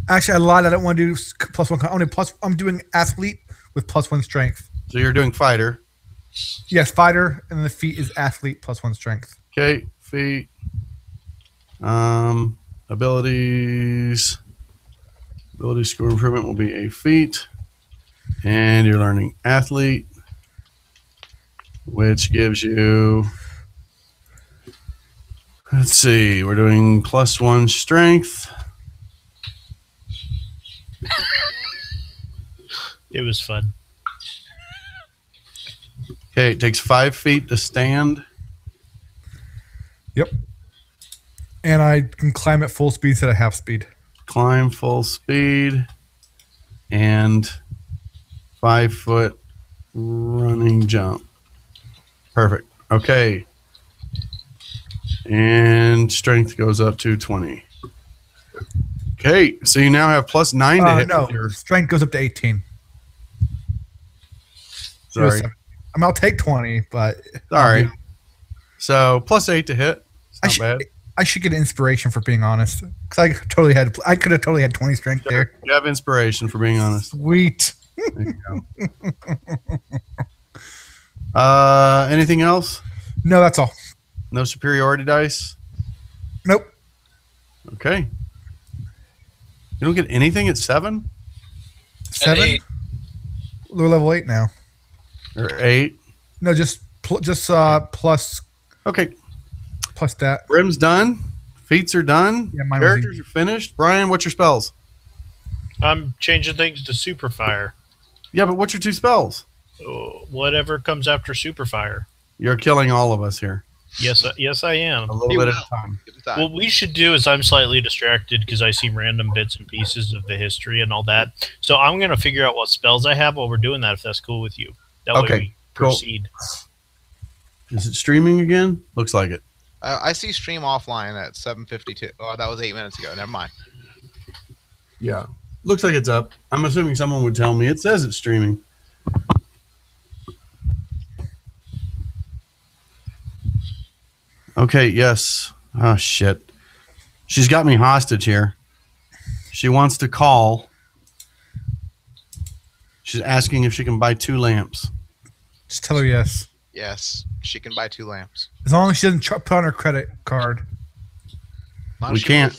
Actually, I lied. I don't want to do +1. I'm doing athlete with +1 strength. So you're doing fighter. Yes, fighter, and the feat is athlete +1 strength. Okay, feat. Abilities. Ability score improvement will be a feat. And you're learning athlete, which gives you, let's see, we're doing +1 strength. It was fun. Okay, it takes 5 feet to stand. Yep. And I can climb at full speed instead of half speed. Climb full speed. And 5-foot running jump. Perfect. Okay. And strength goes up to 20. Okay, so you now have +9 to hit. No, strength goes up to 18. Sorry. I mean, I'll take 20, but... Sorry. So, +8 to hit. It's not bad. I should get inspiration for being honest. Because I could have totally had 20 strength there. You have inspiration for being honest. Sweet. There you go. Anything else? No, that's all. No superiority dice? Nope. Okay. You don't get anything at 7? 7? At 8. We're level 8 now. Or 8? No, just plus. Okay. Plus that. Brim's done. Feats are done. Yeah, mine Characters are finished. Brian, what's your spells? I'm changing things to super fire. Yeah, but what's your 2 spells? Whatever comes after super fire. You're killing all of us here. Yes, I am. A little bit at a time. What we should do is I'm slightly distracted because I see random bits and pieces of the history and all that. So I'm going to figure out what spells I have while we're doing that, if that's cool with you. That way we proceed. Cool. Is it streaming again? Looks like it. I see stream offline at 7:52. Oh, that was 8 minutes ago. Never mind. Yeah. Looks like it's up. I'm assuming someone would tell me. It says it's streaming. Okay, yes. Oh, shit. She's got me hostage here. She wants to call. She's asking if she can buy 2 lamps. Just tell her yes. Yes, she can buy 2 lamps. As long as she doesn't put on her credit card. We can't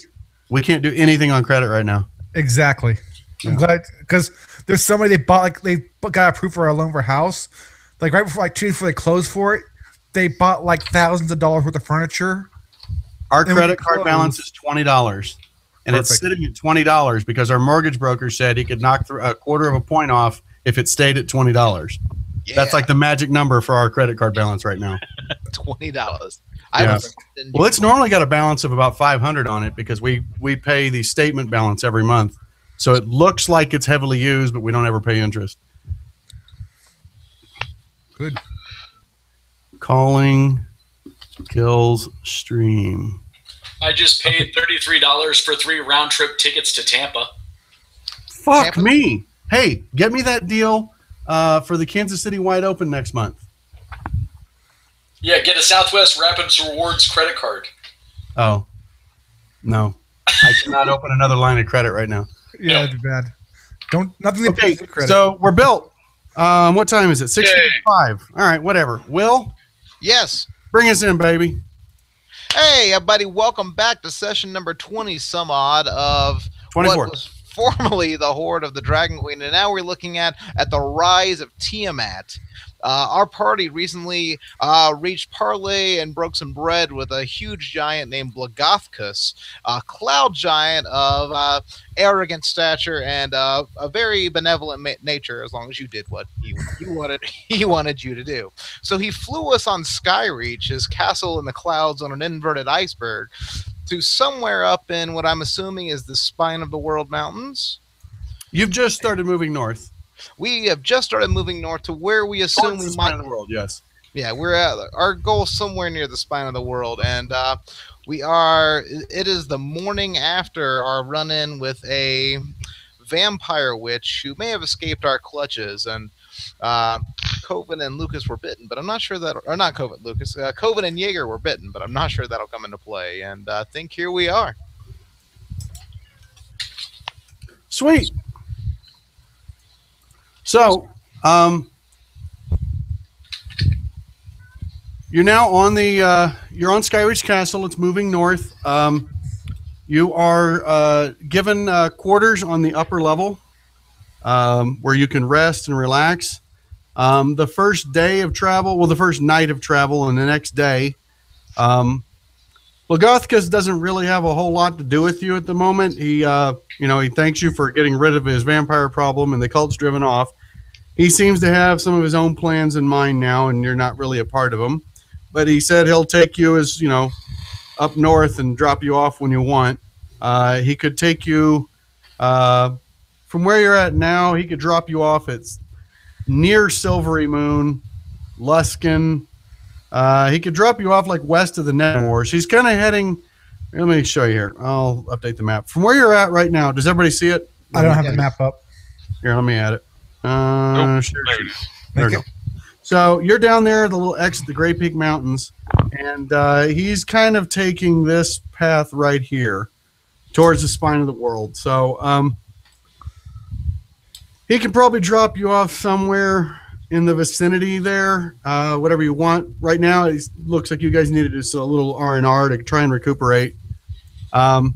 do anything on credit right now. Exactly. Yeah. I'm glad because there's somebody they got approved for a loan for a house. Like right before 2 days before they closed for it, they bought like thousands of dollars worth of furniture. Our credit card balance is $20. And Perfect. It's sitting at $20 because our mortgage broker said he could knock through a quarter of a point off if it stayed at $20. Yeah. That's like the magic number for our credit card balance right now. $20. Yeah. Well, it's normally got a balance of about $500 on it because we pay the statement balance every month. So it looks like it's heavily used, but we don't ever pay interest. Good. Calling kills stream. I just paid $33 for 3 round-trip tickets to Tampa. Fuck Tampa? me. Hey, get me that deal for the Kansas City Wide Open next month. Yeah, get a Southwest Rapids Rewards credit card. Oh. No. I cannot open another line of credit right now. Yeah, that'd be bad. Nothing. Okay, so we're built. What time is it? 6:55. All right, whatever. Will? Yes. Bring us in, baby. Hey, everybody. Welcome back to session number 20 some odd of 24. what was formerly the Horde of the DragonQueen, and now we're looking at the rise of Tiamat. Our party recently reached parley and broke some bread with a huge giant named Blagothkus, a cloud giant of arrogant stature and a very benevolent nature, as long as you did what he wanted you to do. So he flew us on Skyreach, his castle in the clouds on an inverted iceberg, to somewhere up in what I'm assuming is the spine of the world mountains. You've just started moving north. We have just started moving north to where we assume we might. Spine of the world, yes. Yeah, we're at our goal somewhere near the spine of the world, and we are. It is the morning after our run-in with a vampire witch who may have escaped our clutches, and Coven and Lucas were bitten, but I'm not sure that, or not Coven, Lucas, Coven and Jaeger were bitten, but I'm not sure that'll come into play. And I think here we are. Sweet. So, you're now on the you're on Skyreach Castle. It's moving north. You are given quarters on the upper level where you can rest and relax. The first day of travel, well, the first night of travel, and the next day, Logothicus doesn't really have a whole lot to do with you at the moment. He, he thanks you for getting rid of his vampire problem, and the cult's driven off. He seems to have some of his own plans in mind now, and you're not really a part of them. But he said he'll take you as, up north and drop you off when you want. He could take you from where you're at now. He could drop you off at near Silvery Moon, Luskin. He could drop you off like west of the Netmores. He's kind of heading. Let me show you here. I'll update the map. From where you're at right now, does everybody see it? I don't have the map up. Here, let me add it. Sure. There we go. Okay. So you're down there, the little X, the Gray Peak Mountains, and he's kind of taking this path right here towards the spine of the world. So he can probably drop you off somewhere in the vicinity there, whatever you want. Right now, it looks like you guys need to do a little R&R to try and recuperate. So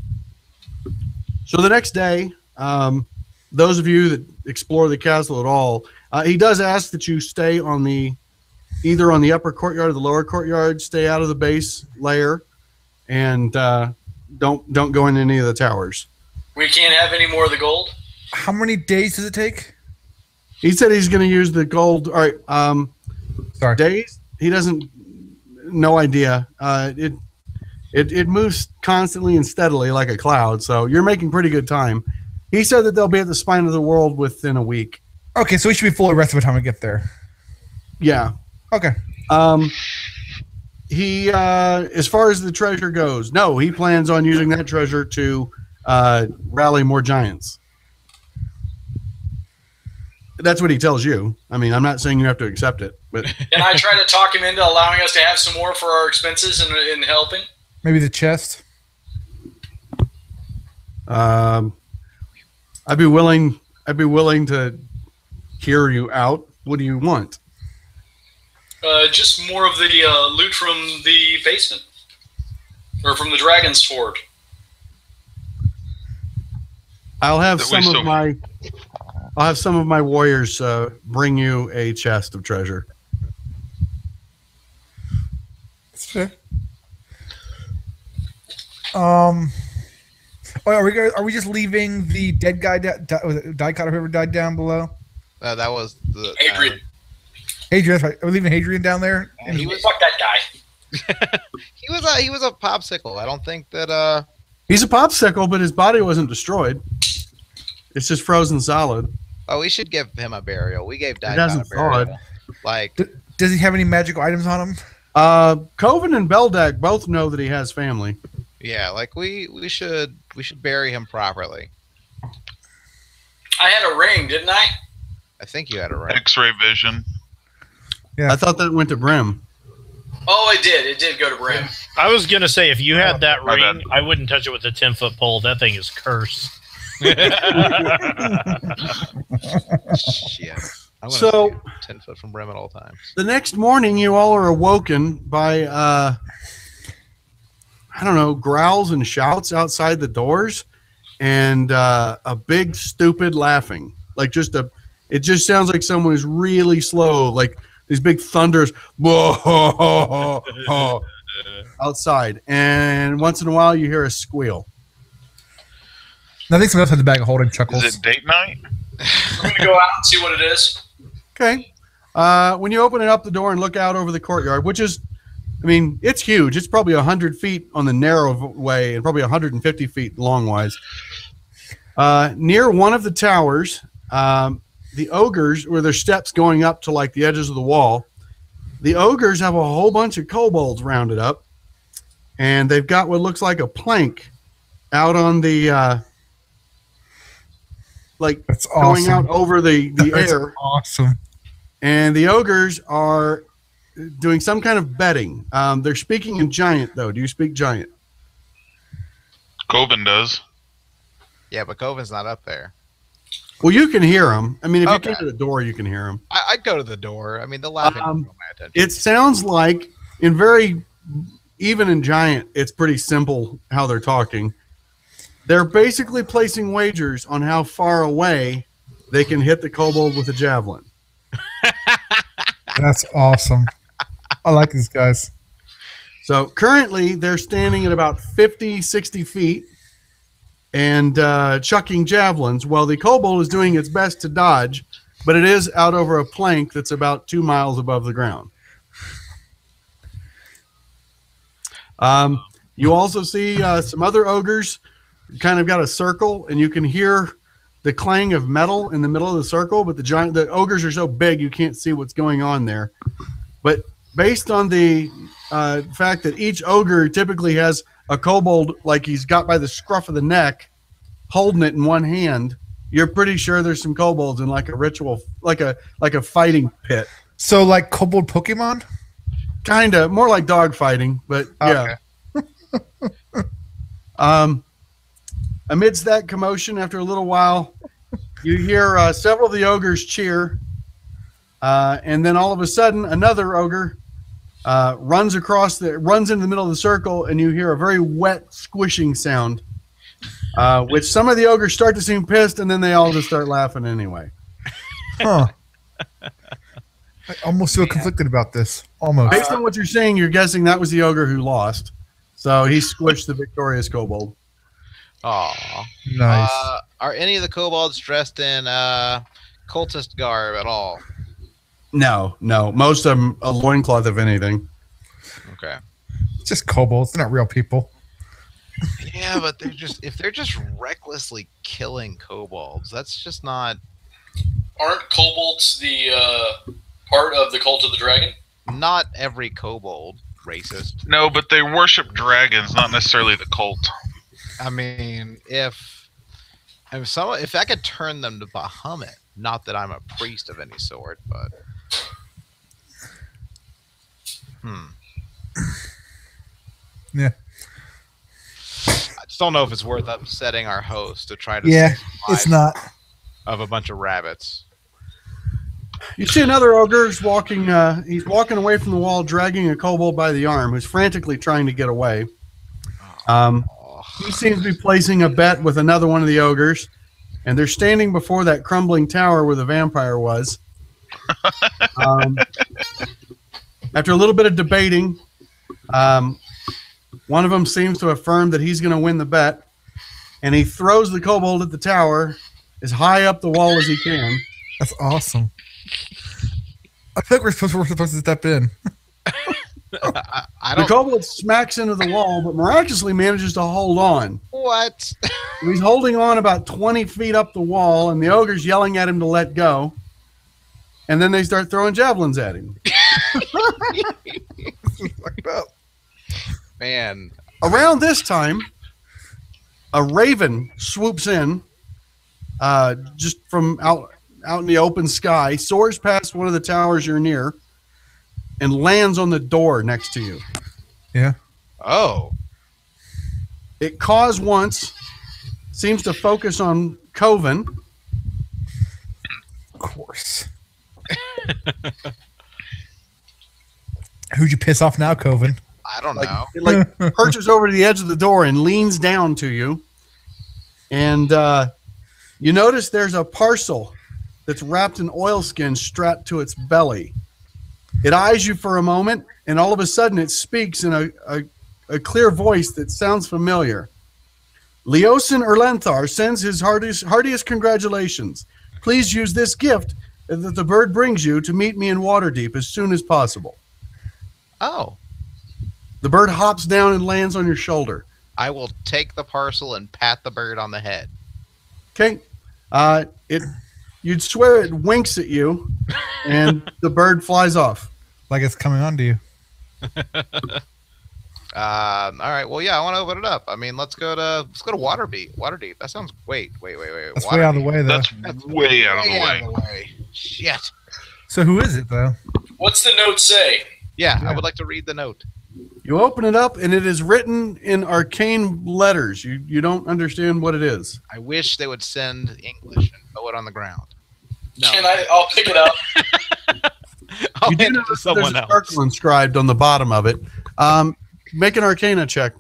the next day, those of you that explore the castle at all, he does ask that you stay on either on the upper courtyard or the lower courtyard. Stay out of the base layer, and don't go in any of the towers. We can't have any more of the gold. How many days does it take? He said he's going to use the gold. All right. Sorry. Days. He doesn't. No idea. It moves constantly and steadily like a cloud. So you're making pretty good time. He said that they'll be at the spine of the world within a week. Okay, so we should be fully rested by the time we get there. Yeah. Okay. He, as far as the treasure goes, no, he plans on using that treasure to rally more giants. That's what he tells you. I mean, I'm not saying you have to accept it, but Can I try to talk him into allowing us to have some more for our expenses in helping? Maybe the chest. I'd be willing to hear you out. What do you want? Just more of the loot from the basement. Or from the Dragon's Fort. I'll have some of my warriors bring you a chest of treasure. Sure. Are we just leaving the dead guy, Dicot, whoever died down below? That was the Hadrian. Hadrian, that's right. Are we leaving Hadrian down there? Fuck that guy. he was a popsicle. I don't think that He's a popsicle, but his body wasn't destroyed. It's just frozen solid. Oh, we should give him a burial. We gave Dicot hasn't a burial. thawed. Like, Does he have any magical items on him? Coven and Beldak both know that he has family. yeah, like we should bury him properly. I had a ring, didn't I? I think you had a ring. X-ray vision. Yeah. I thought that went to Brim. Oh, it did. It did go to Brim. I was gonna say if you had that My ring, bad. I wouldn't touch it with a 10-foot pole. That thing is cursed. Shit. I'm gonna So- stay 10 foot from Brim at all times. The next morning, you all are awoken by, I don't know, growls and shouts outside the doors, and a big, stupid laughing. Like it just sounds like someone is really slow, like these big thunders outside. And once in a while, you hear a squeal. I think someone else has a bag of holding chuckles. Is it date night? I'm going to go out and see what it is. Okay. When you open it up the door and look out over the courtyard, which is, I mean, it's huge. It's probably 100 feet on the narrow way and probably 150 feet long-wise. Near one of the towers, the ogres, where there's steps going up to like the edges of the wall, the ogres have a whole bunch of kobolds rounded up, and they've got what looks like a plank out on the That's going awesome. out over the That's air. awesome. And the ogres are doing some kind of betting. They're speaking in giant, though. Do you speak giant? Coven does. Yeah, but Coven's not up there. Well, you can hear them. I mean, if Okay. you go to the door, you can hear them. I'd go to the door. I mean, the laughing will draw my attention. It sounds like, even in giant, it's pretty simple how they're talking. They're basically placing wagers on how far away they can hit the kobold with a javelin. That's awesome. I like these guys. So currently they're standing at about 50, 60 feet and chucking javelins while the kobold is doing its best to dodge, but it is out over a plank that's about 2 miles above the ground. You also see some other ogres kind of got a circle, and you can hear the clang of metal in the middle of the circle, but the ogres are so big you can't see what's going on there. But based on the fact that each ogre typically has a kobold like he's got by the scruff of the neck, holding it in one hand, you're pretty sure there's some kobolds in like a ritual, like a fighting pit. So like kobold Pokemon? Kind of more like dog fighting, but yeah. Amidst that commotion, after a little while, you hear several of the ogres cheer, and then all of a sudden, another ogre runs into the middle of the circle, and you hear a very wet, squishing sound, which some of the ogres start to seem pissed, and then they all just start laughing anyway. Huh. I almost feel conflicted about this. Almost. Based on what you're saying, you're guessing that was the ogre who lost, so he squished the victorious kobold. Aw. Nice. Are any of the kobolds dressed in cultist garb at all? No. Most of them a loincloth, if anything. Okay. It's just kobolds. They're not real people. Yeah, but if they're just recklessly killing kobolds, that's just not. Aren't kobolds the part of the cult of the dragon? Not every kobold racist. No, but they worship dragons, not necessarily the cult. I mean, if I could turn them to Bahamut, not that I'm a priest of any sort, but Yeah. I just don't know if it's worth upsetting our host to try to Yeah, save the it's life not. of a bunch of rabbits. You see another ogre walking. He's walking away from the wall, dragging a kobold by the arm, who's frantically trying to get away. He seems to be placing a bet with another one of the ogres, and they're standing before that crumbling tower where the vampire was. After a little bit of debating, one of them seems to affirm that he's going to win the bet, and he throws the kobold at the tower as high up the wall as he can. That's awesome. I feel like we're supposed to step in. I The don't. kobold smacks into the wall, but miraculously manages to hold on. What? He's holding on about 20 feet up the wall, and the ogre's yelling at him to let go. And then they start throwing javelins at him. Man. Around this time, a raven swoops in, just from out in the open sky, soars past one of the towers you're near, and lands on the door next to you. Yeah. Oh. It caws once, seems to focus on Coven. Of course. Who'd you piss off now, Coven? I don't know. It perches over to the edge of the door and leans down to you. And you notice there's a parcel that's wrapped in oilskin strapped to its belly. It eyes you for a moment, and all of a sudden it speaks in a clear voice that sounds familiar. Leosin Erlenthar sends his heartiest congratulations. Please use this gift that the bird brings you to meet me in Waterdeep as soon as possible. Oh. The bird hops down and lands on your shoulder. I will take the parcel and pat the bird on the head. Okay. You'd swear it winks at you, and the bird flies off. Like it's coming on to you. All right. Well, yeah, I want to open it up. I mean, let's go to Waterdeep. Waterdeep. That sounds. Wait. That's way out of the way, though. That's way out of the way. Shit. So who is it, though? What's the note say? Yeah, I would like to read the note. You open it up, and it is written in arcane letters. You don't understand what it is. I wish they would send English and throw it on the ground. No. I'll pick it up. You do know there's a circle inscribed on the bottom of it. Make an Arcana check.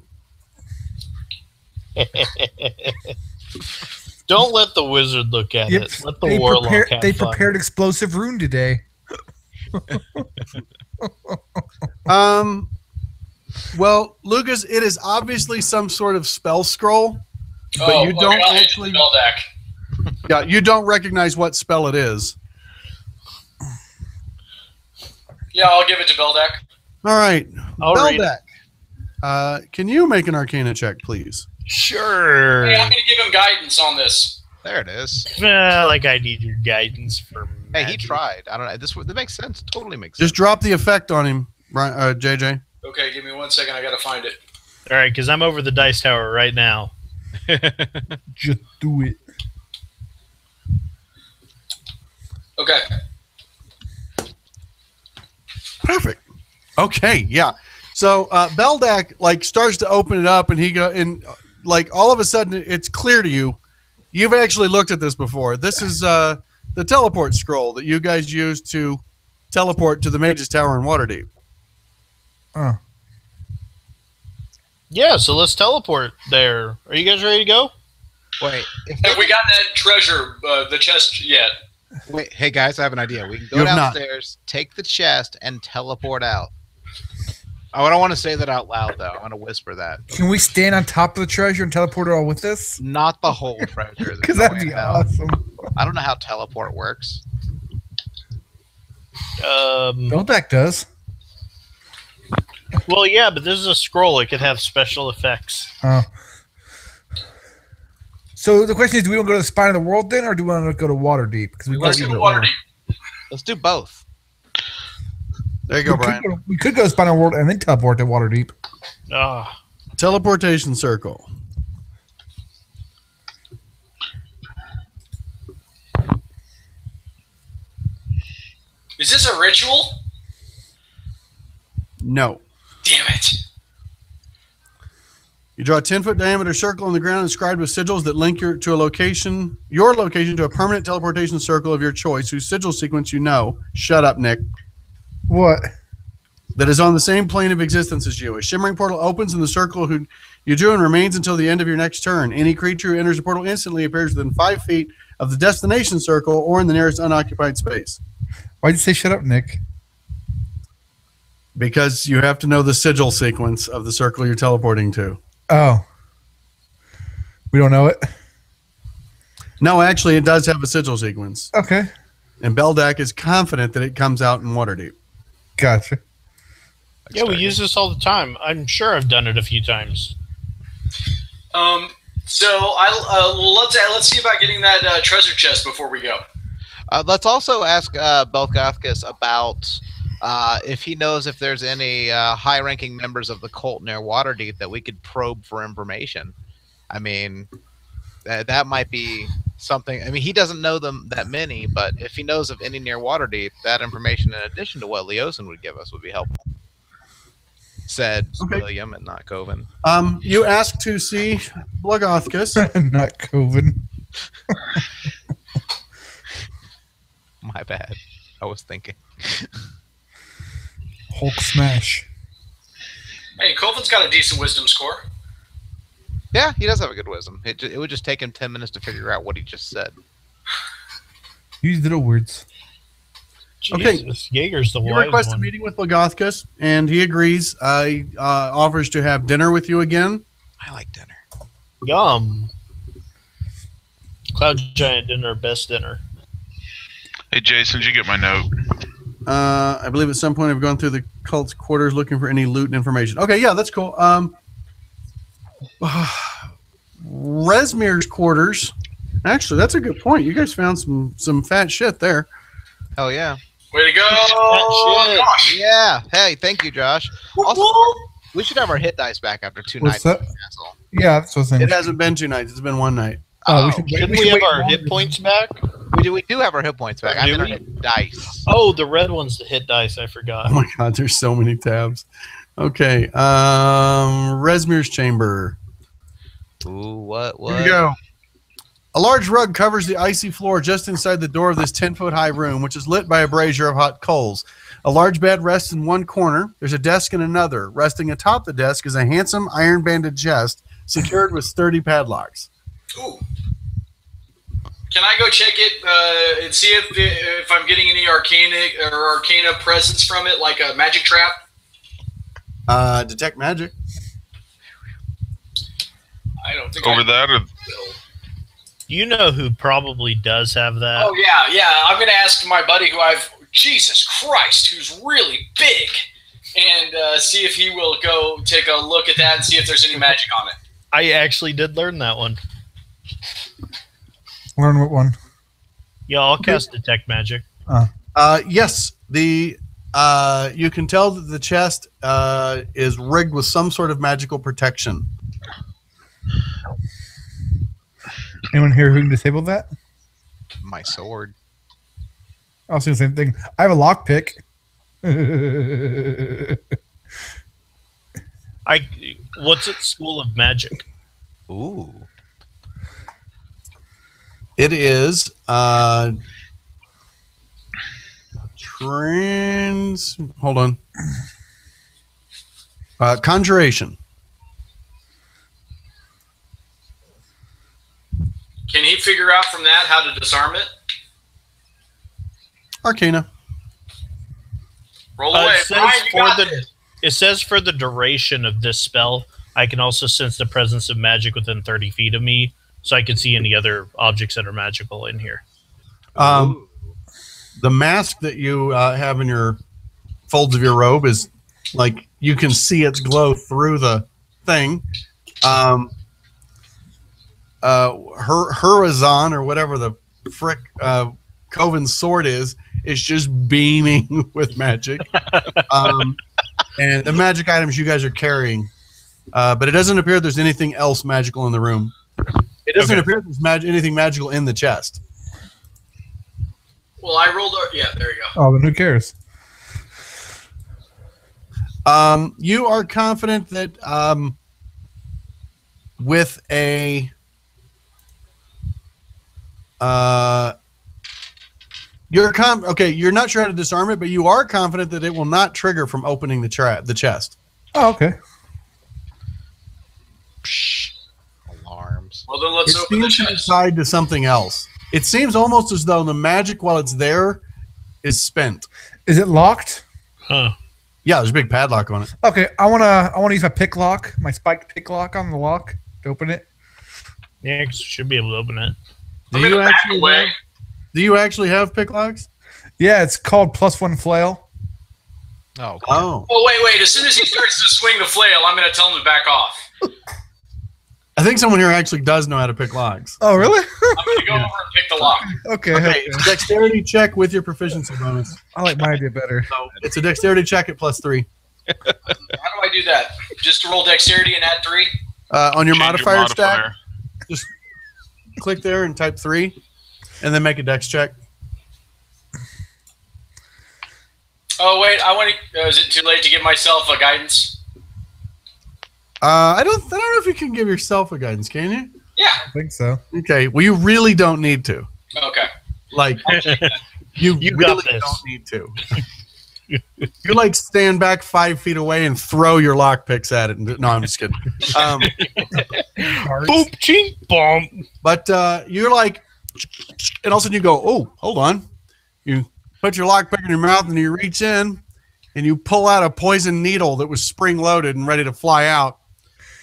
Don't let the wizard look at it. Let the warlock have They fun. prepared explosive rune today. Well, Lucas, it is obviously some sort of spell scroll, but you don't actually. Yeah, you don't recognize what spell it is. Yeah, I'll give it to Beldak. All right, I'll read Beldak. Can you make an Arcana check, please? Sure. Hey, I'm going to give him guidance on this. There it is. Like I need your guidance for Hey, he magic. tried. I don't know. That makes sense. Totally makes Just sense. drop the effect on him, JJ. Okay, give me 1 second. I got to find it. All right, because I'm over the dice tower right now. Just do it. Okay. Perfect. Okay, yeah. So Beldak starts to open it up, and he all of a sudden it's clear to you. You've actually looked at this before. This is the teleport scroll that you guys use to teleport to the Mage's Tower in Waterdeep. Oh. Yeah, so let's teleport there. Are you guys ready to go? Wait. Have we got that treasure, the chest yet? Wait. Hey, guys, I have an idea. We can You go have not. downstairs, take the chest, and teleport out. Oh, I don't want to say that out loud, though. I want to whisper that. Can we stand on top of the treasure and teleport it all with us? Not the whole treasure. Because that'd be awesome. I don't know how teleport works. Beldak does. Well, yeah, but this is a scroll. It could have special effects. Oh. So the question is, do we want to go to the spine of the world then, or do we want to go to Waterdeep? Because Let's go to Waterdeep. Let's do both. There you go, Brian. We could go to the spine of the world and then teleport to Waterdeep. Teleportation circle. Is this a ritual? No. Damn it. You draw a 10-foot diameter circle on the ground inscribed with sigils that link your location to a permanent teleportation circle of your choice, whose sigil sequence you know. Shut up, Nick. What? That is on the same plane of existence as you. A shimmering portal opens in the circle who you drew and remains until the end of your next turn. Any creature who enters the portal instantly appears within 5 feet of the destination circle or in the nearest unoccupied space. Why'd you say shut up, Nick? Because you have to know the sigil sequence of the circle you're teleporting to. Oh. We don't know it? No, actually, it does have a sigil sequence. Okay. And Beldak is confident that it comes out in Waterdeep. Gotcha. Yeah, we use this all the time. I'm sure I've done it a few times. So let's see about getting that treasure chest before we go. Let's also ask Belkathkus about if he knows if there's any high-ranking members of the cult near Waterdeep that we could probe for information. I mean, that might be something. I mean, he doesn't know them that many, but if he knows of any near Waterdeep, that information, in addition to what Leosin would give us, would be helpful. Said William and not Coven. You asked to see Blogothkus. Not Coven. My bad. I was thinking. Hulk smash. Hey, Coven's got a decent wisdom score. Yeah, he does have a good wisdom. It would just take him 10 minutes to figure out what he just said. Use little words. Okay. Jesus, Jaeger's the You wise request a one. meeting with Blogothkus, and he agrees. He offers to have dinner with you again. I like dinner. Yum. Cloud Giant dinner, best dinner. Hey, Jason, did you get my note? I believe at some point I've gone through the cult's quarters looking for any loot and information. Okay, yeah, that's cool. Resmir's quarters. Actually, that's a good point. You guys found some fat shit there. Hell yeah. Way to go, Shit. Josh. Yeah. Hey, thank you, Josh. Also, we should have our hit dice back after 2 What's nights. that? Asshole. Yeah, that's what I was saying. It hasn't been 2 nights. It's been 1 night. Shouldn't we have our hit points back? We do have our hit points back. I Do mean, our we? hit dice. Oh, the red one's the hit dice. I forgot. Oh my god, there's so many tabs. Okay. Resmir's chamber. Ooh, what? Here we go. A large rug covers the icy floor just inside the door of this 10-foot-high room, which is lit by a brazier of hot coals. A large bed rests in one corner. There's a desk in another. Resting atop the desk is a handsome iron-banded chest secured with sturdy padlocks. Ooh. Can I go check it and see if I'm getting any arcana presence from it, like a magic trap? Detect magic. I don't think Over that, or You know who probably does have that? Oh yeah. I'm gonna ask my buddy Jesus Christ, who's really big, and see if he will go take a look at that and see if there's any magic on it. I actually did learn that one. Learn what one? Yeah, I'll cast detect magic. Yes. You can tell that the chest is rigged with some sort of magical protection. Anyone here who can disable that? My sword. I was doing the same thing. I have a lockpick. What's it? School of Magic. Ooh. It is hold on. Conjuration. Can he figure out from that how to disarm it? Arcana. Roll away. It says for the duration of this spell, I can also sense the presence of magic within 30 feet of me, so I can see any other objects that are magical in here. The mask that you have in your folds of your robe is like you can see its glow through the thing. Horizon or whatever the frick Coven's sword is just beaming with magic. And the magic items you guys are carrying, but it doesn't appear there's anything else magical in the room. It doesn't appear there's anything magical in the chest. Well, I rolled. Yeah, there you go. Oh, then who cares? You are confident that with a you're not sure how to disarm it, but you are confident that it will not trigger from opening the chest. Oh, okay. Alarms. Well, then let's open the It seems to be chest. tied to something else. It seems almost as though the magic, while it's there, is spent. Is it locked? Huh. Yeah, there's a big padlock on it. Okay, I wanna use my pick lock, my spiked pick lock on the lock to open it. Yeah, 'cause you should be able to open it. I'm gonna back away. Do you actually have picklocks? Yeah, it's called +1 flail. Oh. Okay. Oh. Oh, wait. As soon as he starts to swing the flail, I'm going to tell him to back off. I think someone here actually does know how to pick locks. Oh, really? I'm going to go over and pick the lock. Okay. It's a dexterity check with your proficiency bonus. I like my idea better. So it's a dexterity check at +3. How do I do that? Just to roll dexterity and add 3? On your change modifier stack, just click there and type 3, and then make a dex check. Oh, wait. Is it too late to give myself a guidance? I don't know if you can give yourself a guidance, can you? Yeah. I think so. Okay. Well, you really don't need to. Okay. Like, you got really this. don't need to. You like stand back 5 feet away and throw your lockpicks at it. No, I'm just kidding. Boom, chink, bomb. But you're like, and all of a sudden you go, oh, hold on. You put your lockpick in your mouth and you reach in and you pull out a poison needle that was spring loaded and ready to fly out.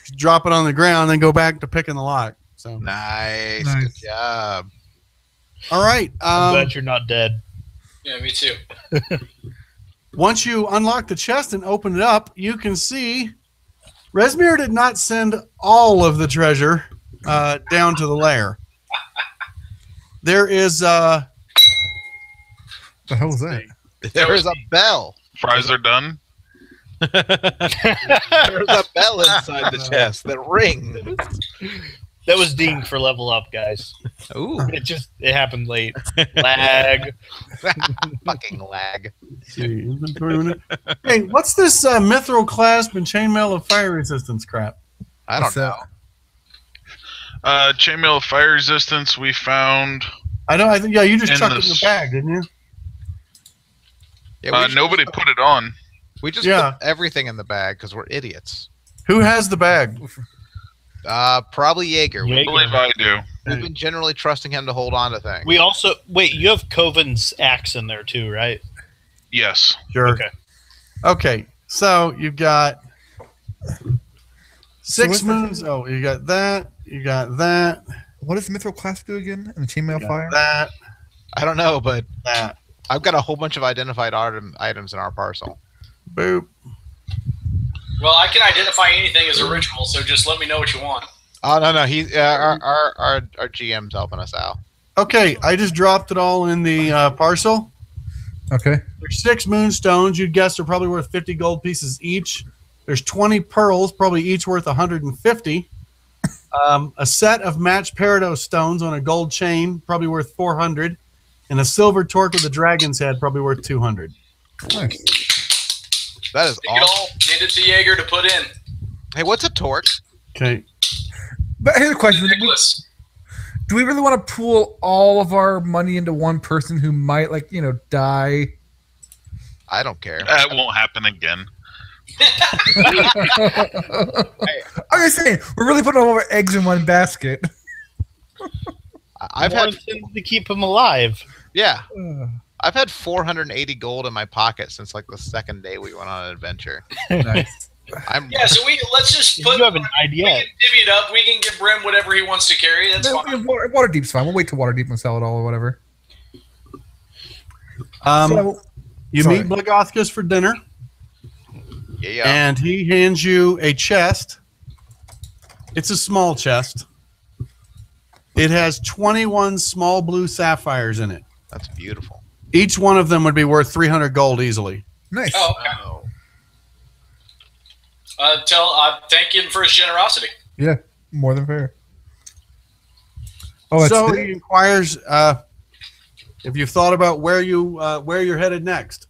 You drop it on the ground, then go back to picking the lock. So Nice. Nice. Good job. all right. I'm glad you're not dead. Yeah, me too. Once you unlock the chest and open it up, you can see Resmir did not send all of the treasure down to the lair. There is What the hell was that? There's a bell. Fries are done. There's a bell inside the chest that rings. That was dinged for level up, guys. Ooh, It happened late. Lag. fucking lag. Let's see, inventory. Hey, what's this mithril clasp and chainmail of fire resistance crap? I don't know. Chainmail of fire resistance we found. I think you just In chucked it in the the bag, didn't you? Yeah, Nobody put it on. we just put everything in the bag because we're idiots. Who has the bag? Probably Jaeger. I believe I do. We've been generally trusting him to hold on to things. We also you have Coven's axe in there too, right? Yes. Sure. Okay. Okay, so you've got six So moons. Oh, you got that. You got that. What does Mithril Class do again? And the Chainmail You got Fire? that. I don't know, but That. I've got a whole bunch of identified items in our parcel. Boop. Well, I can identify anything as a ritual, so just let me know what you want. Oh no, he's our GM's helping us out. Okay, I just dropped it all in the parcel. Okay. There's 6 moonstones. You'd guess they're probably worth 50 gold pieces each. There's 20 pearls, probably each worth 150. A set of matched peridot stones on a gold chain, probably worth 400. And a silver torque with a dragon's head, probably worth 200. Nice. That is Take it awesome. all, hand it to Jaeger to put in. Hey, what's a torque? Okay. But here's a question. Nicholas. Do we really want to pool all of our money into one person who might, die? I don't care. That won't happen again. I'm just saying, we're really putting all of our eggs in one basket. I've had to keep him alive. I've had 480 gold in my pocket since the second day we went on an adventure. Nice. Yeah, so let's just put. You have an idea. We can divvy it up. We can give Brim whatever he wants to carry. That's fine. Waterdeep's fine. We'll wait till Waterdeep and sell it all or whatever. You Sorry. meet Blagothkus for dinner, Yeah. and he hands you a chest. It's a small chest. It has 21 small blue sapphires in it. That's beautiful. Each one of them would be worth 300 gold easily. Nice. Oh, okay. Thank him for his generosity. Yeah, more than fair. Oh, So that's he inquires if you've thought about where you're headed next.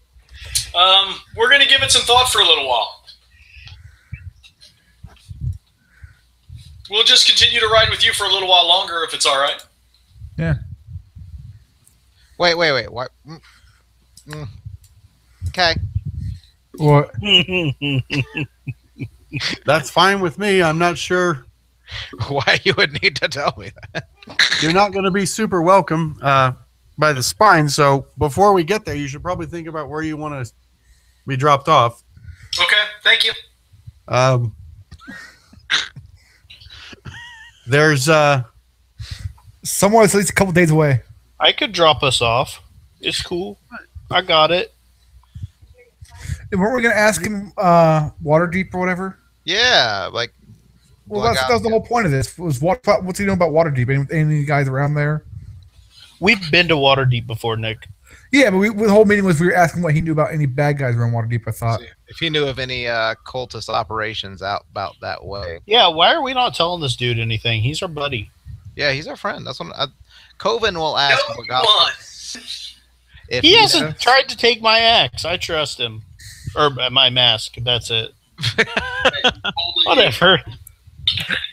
We're going to give it some thought for a little while. We'll just continue to ride with you for a little while longer if it's all right. yeah. Wait. What? Okay. What? That's fine with me. I'm not sure. Why you would need to tell me that? You're not going to be super welcome by the spine. So before we get there, you should probably think about where you want to be dropped off. Okay, thank you. There's Somewhere that's at least a couple days away. I could drop us off. It's cool. I got it. And weren't we going to ask him Waterdeep or whatever? Yeah, Well, that was the whole point of this. What's he doing about Waterdeep? Any of you guys around there? We've been to Waterdeep before, Nick. Yeah, but the whole meeting was we were asking what he knew about any bad guys around Waterdeep, I thought. if he knew of any cultist operations out about that way. Yeah, why are we not telling this dude anything? He's our buddy. Yeah, he's our friend. That's what Coven will ask. No Blagothkus if He knows- hasn't tried to take my axe. I trust him. Or my mask. That's it. Whatever.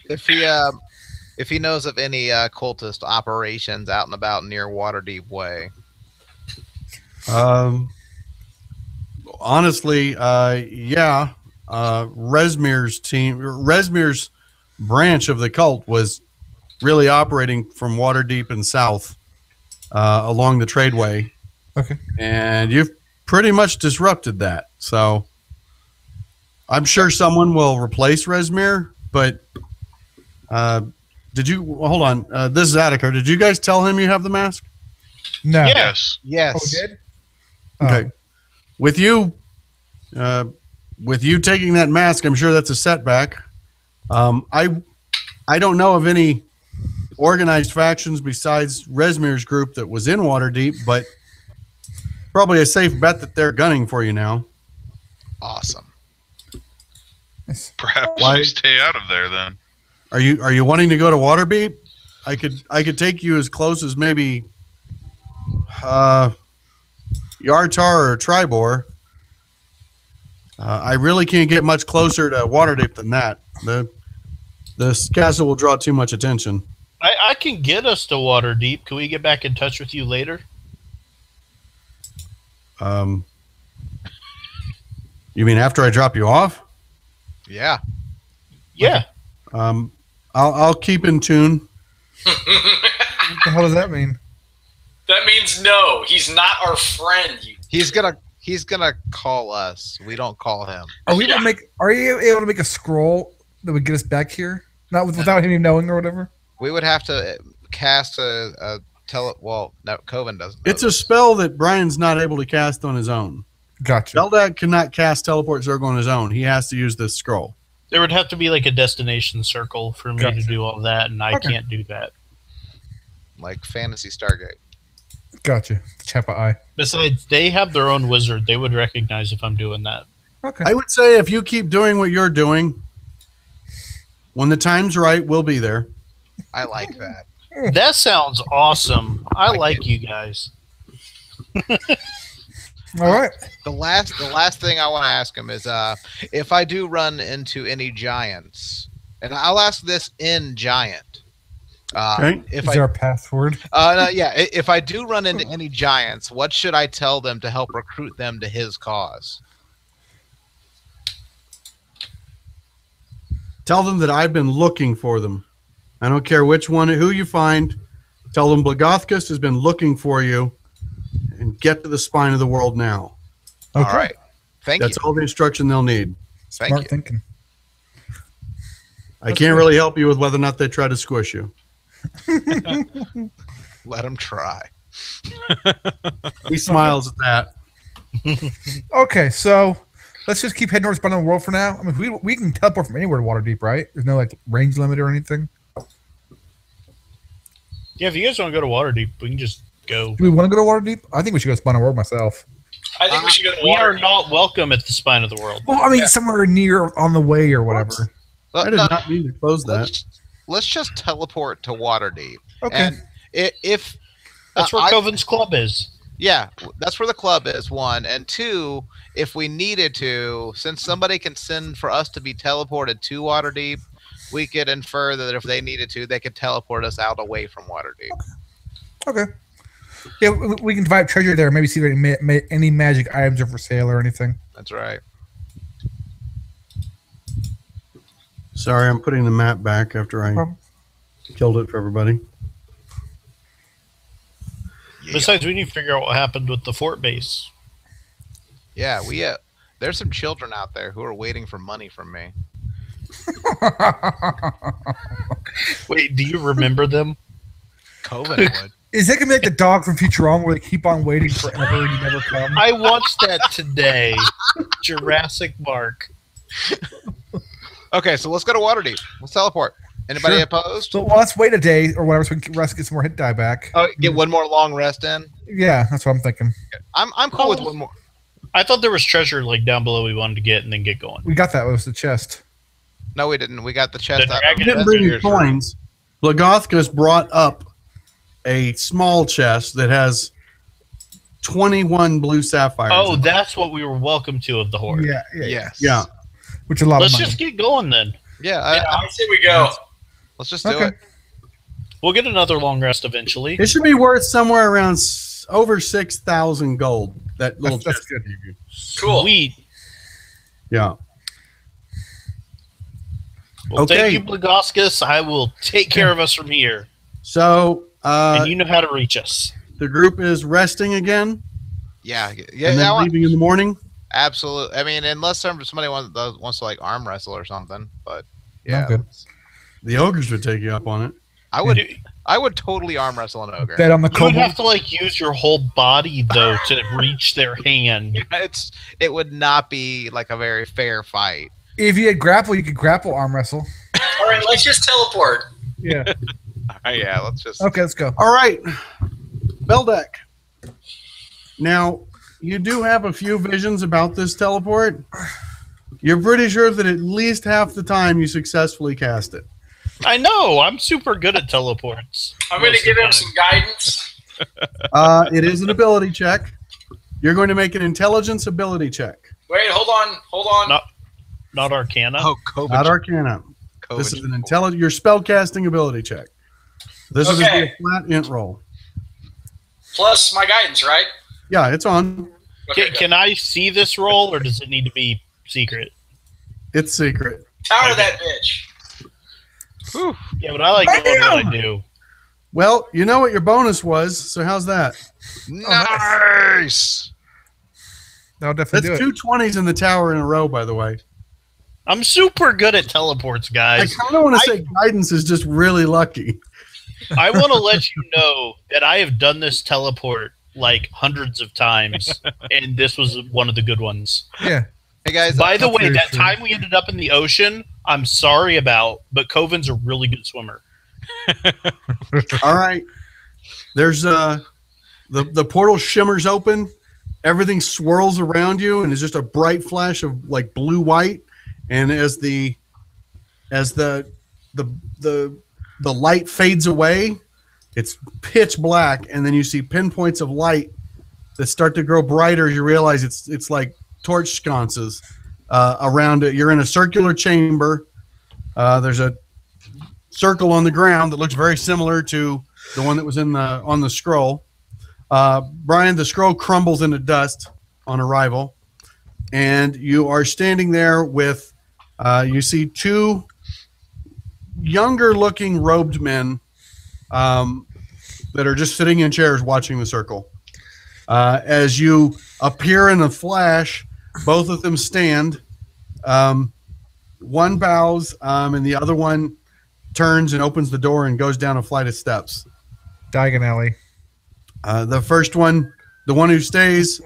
if he knows of any cultist operations out and about near Waterdeep Way. honestly, yeah. Resmir's branch of the cult was really operating from Waterdeep and south along the tradeway. Okay. And you've pretty much disrupted that. So I'm sure someone will replace Resmir, but did you hold on? This is Attica. Did you guys tell him you have the mask? No. Yeah. Yes. Yes. Oh, we did? Okay. With you taking that mask, I'm sure that's a setback. I don't know of any organized factions besides Resmir's group that was in Waterdeep, but probably a safe bet that they're gunning for you now. Awesome. Perhaps Why- we stay out of there then. Are you wanting to go to Waterdeep? I could take you as close as maybe Yartar or Tribor. I really can't get much closer to Waterdeep than that. This castle will draw too much attention. I can get us to Waterdeep. Can we get back in touch with you later? You mean after I drop you off? Yeah. Yeah. I'll keep in tune. What the hell does that mean? That means no. He's not our friend. He's gonna call us. We don't call him. Are you able to make a scroll that would get us back here? Not without him even knowing or whatever. We would have to cast a Well, no, Coven doesn't. It's a spell that Brian's not able to cast on his own. Gotcha. Beldak cannot cast Teleport Circle on his own. He has to use this scroll. There would have to be like a destination circle for me to do all that, and I can't do that. Like Fantasy Stargate. Gotcha. Chappa Eye. Besides, they have their own wizard. They would recognize if I'm doing that. Okay. I would say if you keep doing what you're doing, when the time's right, we'll be there. I like that. That sounds awesome. I like you guys. All right. The last thing I want to ask him is if I do run into any giants, and I'll ask this in giant. Okay. Is there a password? Yeah, if I do run into any giants, what should I tell them to help recruit them to his cause? Tell them that I've been looking for them. I don't care who you find. Tell them Blagothkus has been looking for you, and get to the spine of the world now. Okay. All right. Thank you. That's all the instruction they'll need. Thank Smart you. thinking. I can't really help you with whether or not they try to squish you. Let them try. He smiles at that. Okay, so let's just keep heading towards the world for now. I mean, we can teleport from anywhere to Waterdeep, right? There's no like range limit or anything. Yeah, if you guys want to go to Waterdeep, we can just go. Do we want to go to Waterdeep? I think we should go to Spine of the World myself. I think we should go to We are Waterdeep. not welcome at the spine of the world. Well, I mean, somewhere near on the way or whatever. I did not mean to close that. Let's just teleport to Waterdeep. Okay. And if That's where Coven's Club is. yeah, that's where the club is, one. And two, if we needed to, since somebody can send for us to be teleported to Waterdeep, we could infer that if they needed to, they could teleport us out away from Waterdeep. Okay. Yeah, we can divide treasure there. Maybe see if any magic items are for sale or anything. That's right. Sorry, I'm putting the map back after I killed it for everybody. Besides, we need to figure out what happened with the fort base. Yeah, there's some children out there who are waiting for money from me. Wait, do you remember them? Coven would. Is that gonna be like the dog from Futurama where they keep on waiting forever and you never come? I watched that today. Jurassic Park. Okay, so let's go to Waterdeep. Let's teleport. Anybody Sure. opposed? So let's wait a day or whatever so we can rest, get some more hit die back. Oh, get one more long rest in. Yeah, that's what I'm thinking. I'm cool with one more. I thought there was treasure like down below we wanted to get and then get going. We got that. It was the chest. No, we didn't. We got the chest The out. dragon He didn't bring any coins. Blagothkus brought up a small chest that has 21 blue sapphires. Oh, in it. that's what we were welcome to of the horde. Yeah. Yes. Yeah. Which is a lot Let's of money. just get going then. Yeah. I say we go. Let's just do Okay. it. We'll get another long rest eventually. It should be worth somewhere around over 6,000 gold. That little That's chest good. gave you. Cool. Sweet. Yeah. Well, Okay. thank you, Blagoskus. I will take care of us from here. So And you know how to reach us. the group is resting again Yeah. and Yeah. then leaving in the morning. Absolutely. I mean, unless somebody wants to like arm wrestle or something, but No, yeah, good. The ogres would take you up on it. I would totally arm wrestle an ogre. Bet on the You would kobold. have to like use your whole body though to reach their hand. It would not be like a very fair fight. If you had grapple, you could grapple arm wrestle. All right, let's just teleport. Yeah. Yeah, let's just. Okay, let's go. All right. Beldak. Now, you do have a few visions about this teleport. You're pretty sure that at least half the time you successfully cast it. I know. I'm super good at teleports. I'm going to give him some guidance. It is an ability check. You're going to make an intelligence ability check. Wait, hold on. Not Arcana. Oh, COVID. Not Arcana. COVID. This is an your spell casting ability check. This is a flat int roll. Plus my guidance, right? Yeah, it's on. Okay, Can I see this roll, or does it need to be secret? It's secret. Tower that bitch. Whew. Yeah, but I like doing what I do. Well, you know what your bonus was, so how's that? Nice. That'll definitely That's do it. 2 20s in the tower in a row, by the way. I'm super good at teleports, I guys. kind of want to say guidance is just really lucky. I want to let you know that I have done this teleport like hundreds of times, and this was one of the good ones. Yeah. Hey guys, By the way, very that true. time we ended up in the ocean, I'm sorry about, but Coven's a really good swimmer. All right. There's the portal shimmers open. Everything swirls around you, and it's just a bright flash of like blue white. And as the light fades away, it's pitch black, and then you see pinpoints of light that start to grow brighter. You realize it's like torch sconces around it. You're in a circular chamber. There's a circle on the ground that looks very similar to the one that was on the scroll. Brian, the scroll crumbles into dust on arrival, and you are standing there with you see 2 younger-looking robed men that are just sitting in chairs watching the circle. As you appear in a flash, both of them stand. One bows, and the other one turns and opens the door and goes down a flight of steps. Diagon Alley. The first one, the one who stays,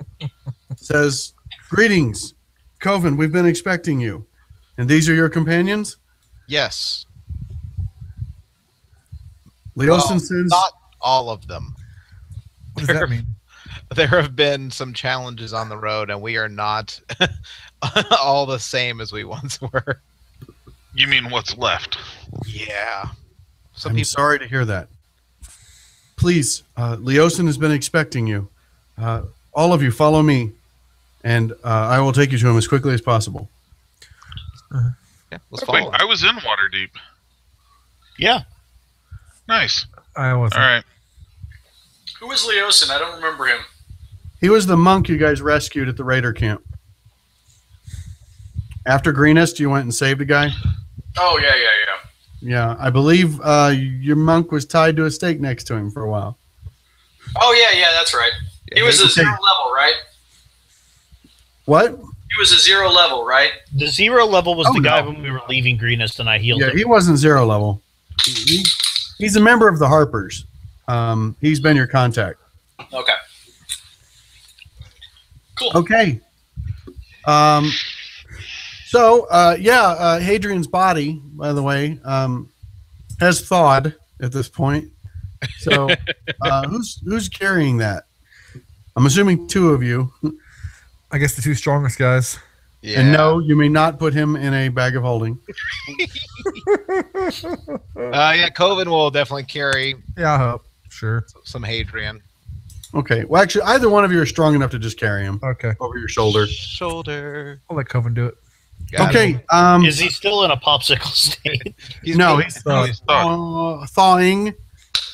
says, "Greetings, Coven. We've been expecting you. And these are your companions?" yes. Leosin Well, sends. not all of them. What does that mean? There have been some challenges on the road, and we are not all the same as we once were. You mean what's left? Yeah. Some I'm people. sorry to hear that. Please, Leosin has been expecting you. All of you, follow me, and I will take you to him as quickly as possible. Yeah, let's Wait, follow. I was in Waterdeep. Yeah. Nice. I wasn't. All right. Who was Leosin? I don't remember him. He was the monk you guys rescued at the Raider camp. After Greenest, you went and saved a guy? Oh, yeah. Yeah, I believe your monk was tied to a stake next to him for a while. Oh, yeah, that's right. He was a 0 level, right? What? He was a 0 level, right? The 0 level was Oh, the guy no. when we were leaving Greenest, and I healed Yeah, him. he wasn't 0 level. He's a member of the Harpers. He's been your contact. Okay. Cool. Okay. Hadrian's body, by the way, has thawed at this point. So who's carrying that? I'm assuming 2 of you. I guess the 2 strongest guys. Yeah. And no, you may not put him in a bag of holding. Coven will definitely carry Yeah, I hope. Sure. some Hadrian. Okay. Well, actually, either one of you are strong enough to just carry him Okay. over your shoulder. Shoulder. I'll let Coven do it. Got Okay. him. Is he still in a popsicle state? He's He's thawing.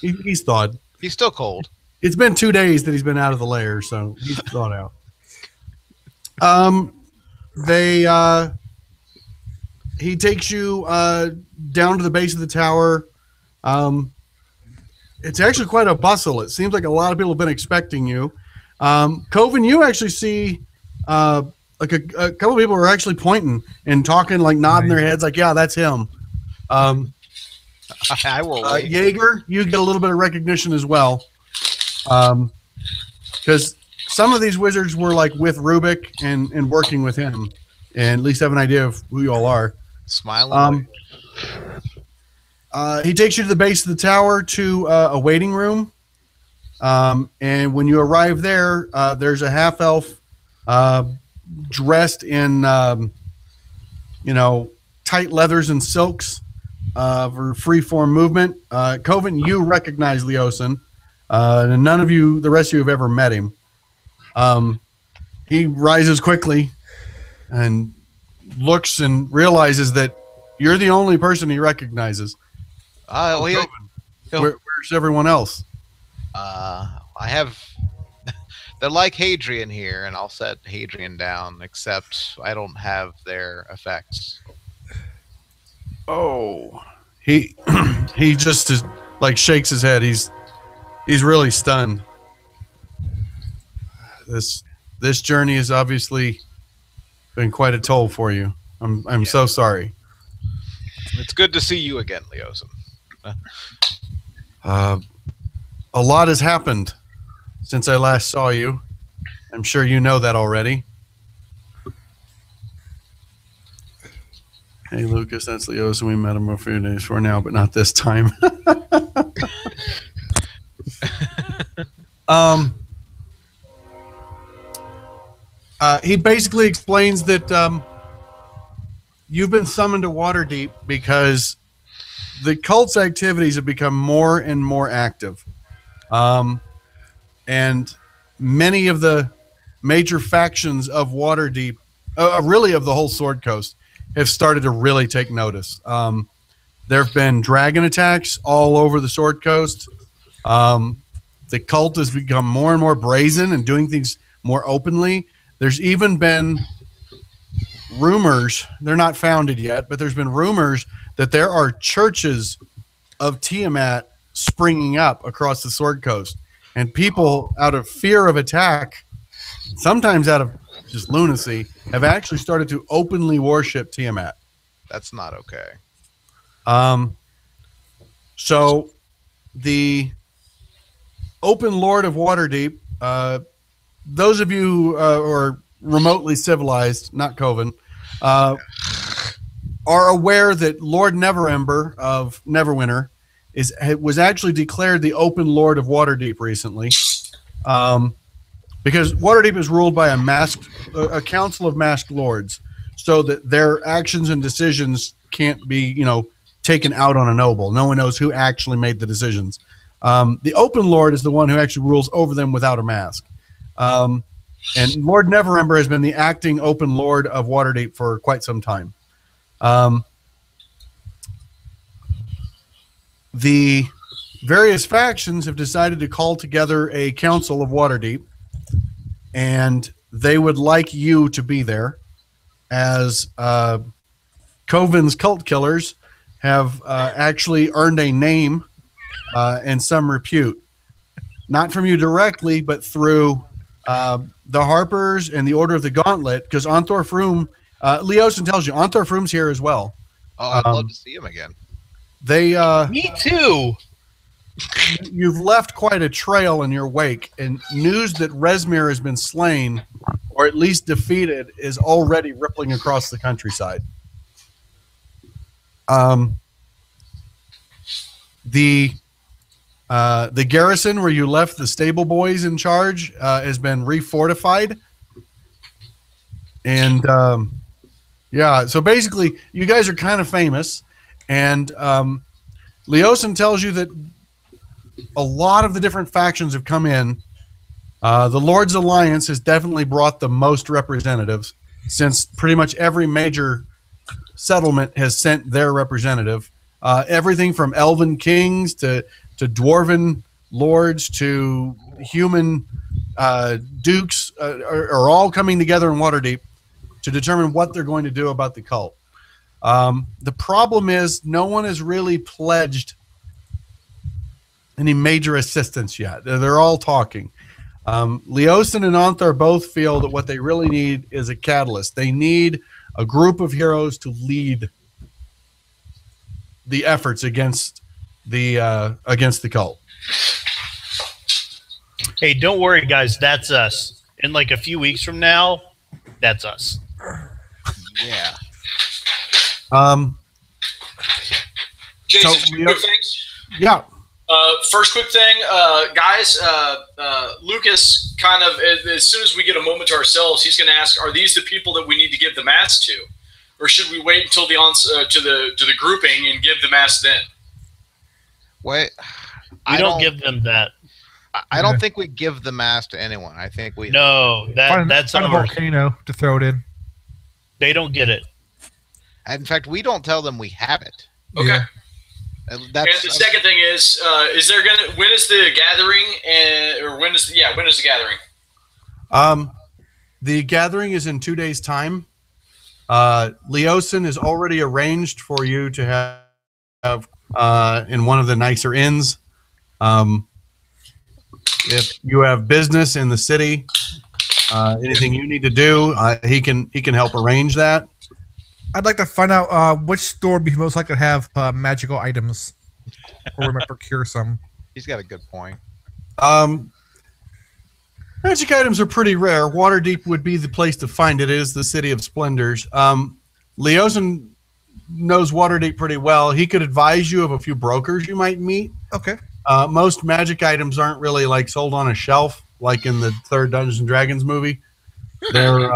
He's thawed. He's still cold. It's been 2 days that he's been out of the lair, so he's thawed out. He takes you down to the base of the tower. It's actually quite a bustle. It seems like a lot of people have been expecting you. Coven, you actually see like a couple of people are actually pointing and talking, like nodding their heads, like, yeah, that's him. I will wait. Jaeger, you get a little bit of recognition as well. Because some of these wizards were like with Rubik and working with him, and at least have an idea of who you all are. Smiling. He takes you to the base of the tower to a waiting room. And when you arrive there, there's a half elf dressed in, tight leathers and silks, for free-form movement. Coven, you recognize Leosin. And none of you, the rest of you, have ever met him. He rises quickly and looks and realizes that you're the only person he recognizes. Where's everyone else? I have. They're like Hadrian here, and I'll set Hadrian down. Except I don't have their effects. Oh, he just is, like shakes his head. He's really stunned. This journey has obviously been quite a toll for you. I'm so sorry. It's good to see you again, Leosin. A lot has happened since I last saw you. I'm sure you know that already. Hey, Lucas, that's Leosin. We met him a few days before now, but not this time. He basically explains that you've been summoned to Waterdeep because the cult's activities have become more and more active. And many of the major factions of Waterdeep, really of the whole Sword Coast, have started to really take notice. There have been dragon attacks all over the Sword Coast. The cult has become more and more brazen and doing things more openly. There's even been rumors, they're not founded yet, but there's been rumors that there are churches of Tiamat springing up across the Sword Coast. And people, out of fear of attack, sometimes out of just lunacy, have actually started to openly worship Tiamat. That's not okay. So the Open Lord of Waterdeep, those of you who are remotely civilized, not Coven, are aware that Lord Neverember of Neverwinter was actually declared the Open Lord of Waterdeep recently, because Waterdeep is ruled by a council of masked lords, so that their actions and decisions can't be, taken out on a noble. No one knows who actually made the decisions. The Open Lord is the one who actually rules over them without a mask. And Lord Neverember has been the acting Open Lord of Waterdeep for quite some time. The various factions have decided to call together a council of Waterdeep, and they would like you to be there, as Coven's cult killers have actually earned a name and some repute. Not from you directly, but through the Harpers and the Order of the Gauntlet, because Onthor Froome, Leosin tells you, Onthor Froome's here as well. Oh, I'd love to see him again. Me too. You've left quite a trail in your wake, and news that Rezmir has been slain, or at least defeated, is already rippling across the countryside. The garrison where you left the stable boys in charge has been refortified, and so basically you guys are kind of famous, and Leosin tells you that a lot of the different factions have come in. The Lord's Alliance has definitely brought the most representatives, since pretty much every major settlement has sent their representative. Everything from elven kings to dwarven lords to human dukes are all coming together in Waterdeep to determine what they're going to do about the cult. The problem is no one has really pledged any major assistance yet. They're all talking. Leosin and Onthar both feel that what they really need is a catalyst. They need a group of heroes to lead the efforts against the cult. Hey, don't worry, guys. That's us. In like a few weeks from now, that's us. Yeah. Jason, So, two quick things. Yeah. First quick thing, guys, Lucas kind of, as soon as we get a moment to ourselves, he's going to ask, are these the people that we need to give the mats to? or should we wait until to the grouping and give the mask then? Wait, We don't give them that. I don't think we give the mask to anyone. I think we No, that's find a ours. volcano to throw it in. They don't get it. In fact, we don't tell them we have it. Okay. Yeah. And And the second thing is there when is the gathering or when is the gathering? The gathering is in 2 days' time. Leosin is already arranged for you to have in one of the nicer inns. If you have business in the city, anything you need to do, he can help arrange that. I'd like to find out which store would be most likely to have magical items, or we might procure some. he's got a good point. Magic items are pretty rare. Waterdeep would be the place to find it. It is the city of splendors. Leosin knows Waterdeep pretty well. He could advise you of a few brokers you might meet. Okay. Most magic items aren't really like sold on a shelf, like in the third Dungeons and Dragons movie. They're Here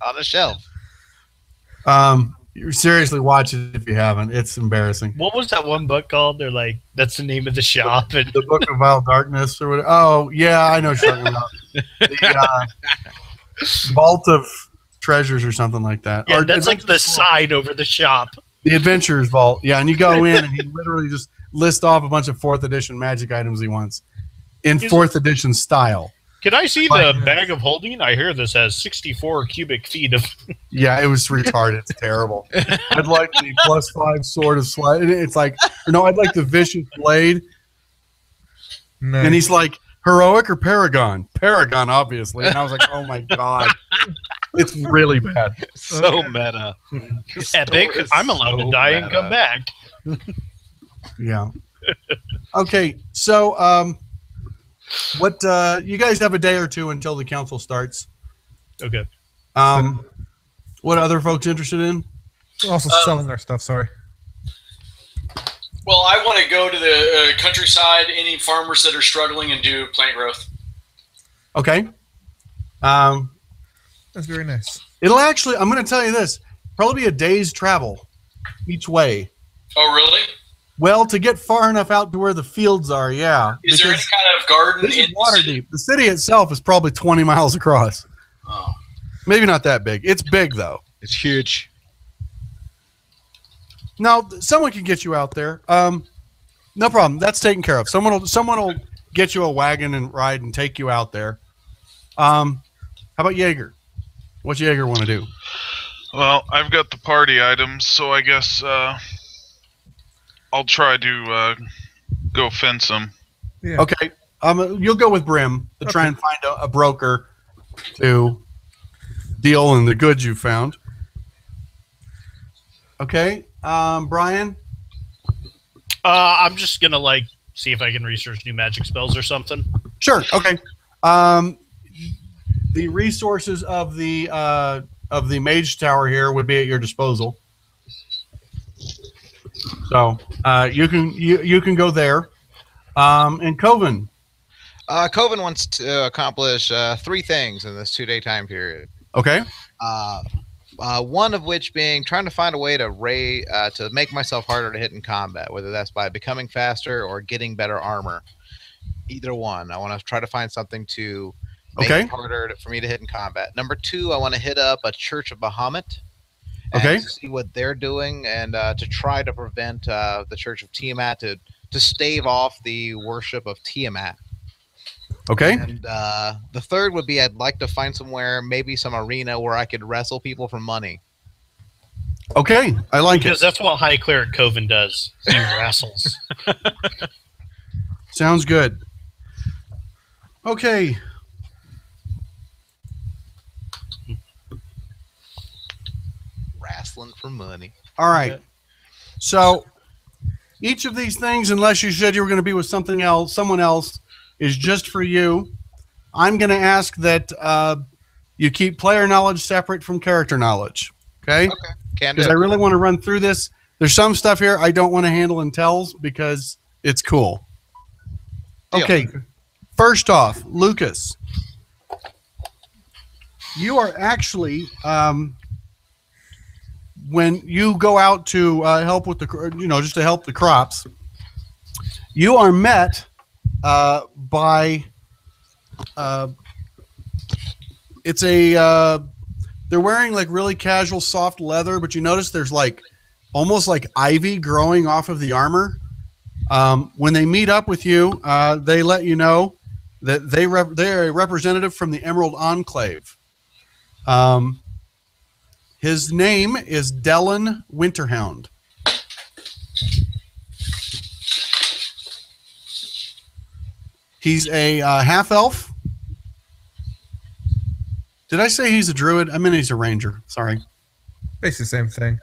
on the shelf. you seriously watch it if you haven't. It's embarrassing. What was that one book called? They're like, that's the name of the shop. And The Book of Vile Darkness or whatever. Oh yeah, I know what you're talking about. The Vault of Treasures or something like that. yeah, Or that's like the sign over the shop. The Adventurer's Vault. Yeah, and you go in and he literally just lists off a bunch of 4th edition magic items he wants in 4th edition style. Can I see the bag of holding? I hear this has 64 cubic feet of. Yeah, it was retarded. It's terrible. I'd like the +5 sword of slide. It's like, no, I'd like the vicious blade. Nice. And he's like, heroic or Paragon? Paragon, obviously. And I was like, oh my God. It's really bad. So meta. Epic. I'm allowed to die and come back. Yeah. Okay, so what you guys have a day or two until the council starts. Okay. What other folks interested in? We're also selling our stuff. Sorry. Well, I want to go to the countryside, any farmers that are struggling, and do plant growth. Okay. That's very nice. It'll actually, I'm going to tell you this, probably be a day's travel each way. Oh, really? Well, to get far enough out to where the fields are, yeah. Is there any kind of garden This is in Waterdeep. The city itself is probably 20 miles across. Oh. Maybe not that big. It's big, though. It's huge. No, someone can get you out there. No problem. That's taken care of. Someone will get you a wagon and ride and take you out there. How about Jaeger? What's Jaeger want to do? Well, I've got the party items, so I guess I'll try to go fence them. Yeah. Okay. You'll go with Brim to try and find a broker to deal in the goods you found. Okay. Brian? I'm just going to see if I can research new magic spells or something. Sure. Okay. The resources of the mage tower here would be at your disposal. So you can go there. And Coven. Coven wants to accomplish 3 things in this 2-day time period. Okay. One of which being trying to find a way to make myself harder to hit in combat, whether that's by becoming faster or getting better armor. Either one. I want to try to find something to make it harder for me to hit in combat. Number 2, I want to hit up a Church of Bahamut. And see what they're doing, and to try to prevent the Church of Tiamat to stave off the worship of Tiamat. Okay. And the third would be I'd like to find somewhere, maybe some arena where I could wrestle people for money. Okay. I like Because it. that's what High Cleric Coven does. He wrestles. Sounds good. Okay. Wrestling for money. All right. So each of these things, unless you said you were going to be with someone else, is just for you. I'm going to ask that you keep player knowledge separate from character knowledge. Okay? Okay. Can do. Because I really want to run through this. There's some stuff here I don't want to handle in tells because it's cool. Deal. Okay. First off, Lucas. you are actually when you go out to help with the, just to help the crops, you are met by it's a they're wearing like really casual soft leather, but you notice there's like almost like ivy growing off of the armor. When they meet up with you, they let you know that they're a representative from the Emerald Enclave. His name is Dellen Winterhound. He's a half-elf. Did I say he's a druid? I mean, he's a ranger. Sorry. Basically the same thing.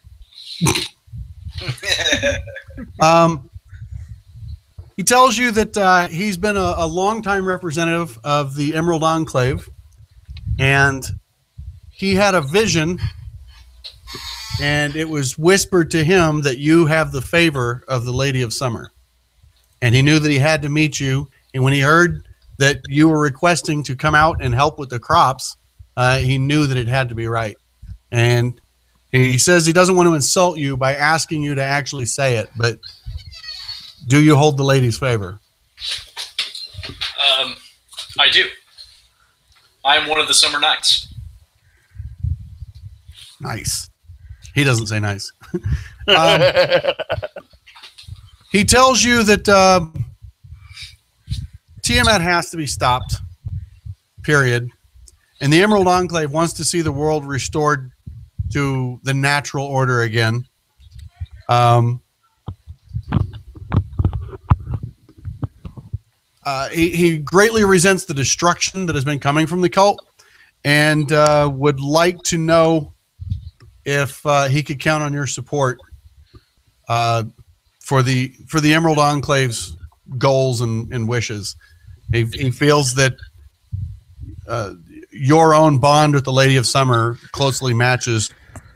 He tells you that he's been a longtime representative of the Emerald Enclave, and he had a vision, and it was whispered to him that you have the favor of the Lady of Summer. And he knew that he had to meet you, and when he heard that you were requesting to come out and help with the crops, he knew that it had to be right. And he says he doesn't want to insult you by asking you to actually say it, but do you hold the lady's favor? I do. I am one of the Summer Knights. Nice. He doesn't say nice. He tells you that Tiamat has to be stopped, period. And the Emerald Enclave wants to see the world restored to the natural order again. He greatly resents the destruction that has been coming from the cult, and would like to know if he could count on your support for the Emerald Enclave's goals and wishes. He feels that your own bond with the Lady of Summer closely matches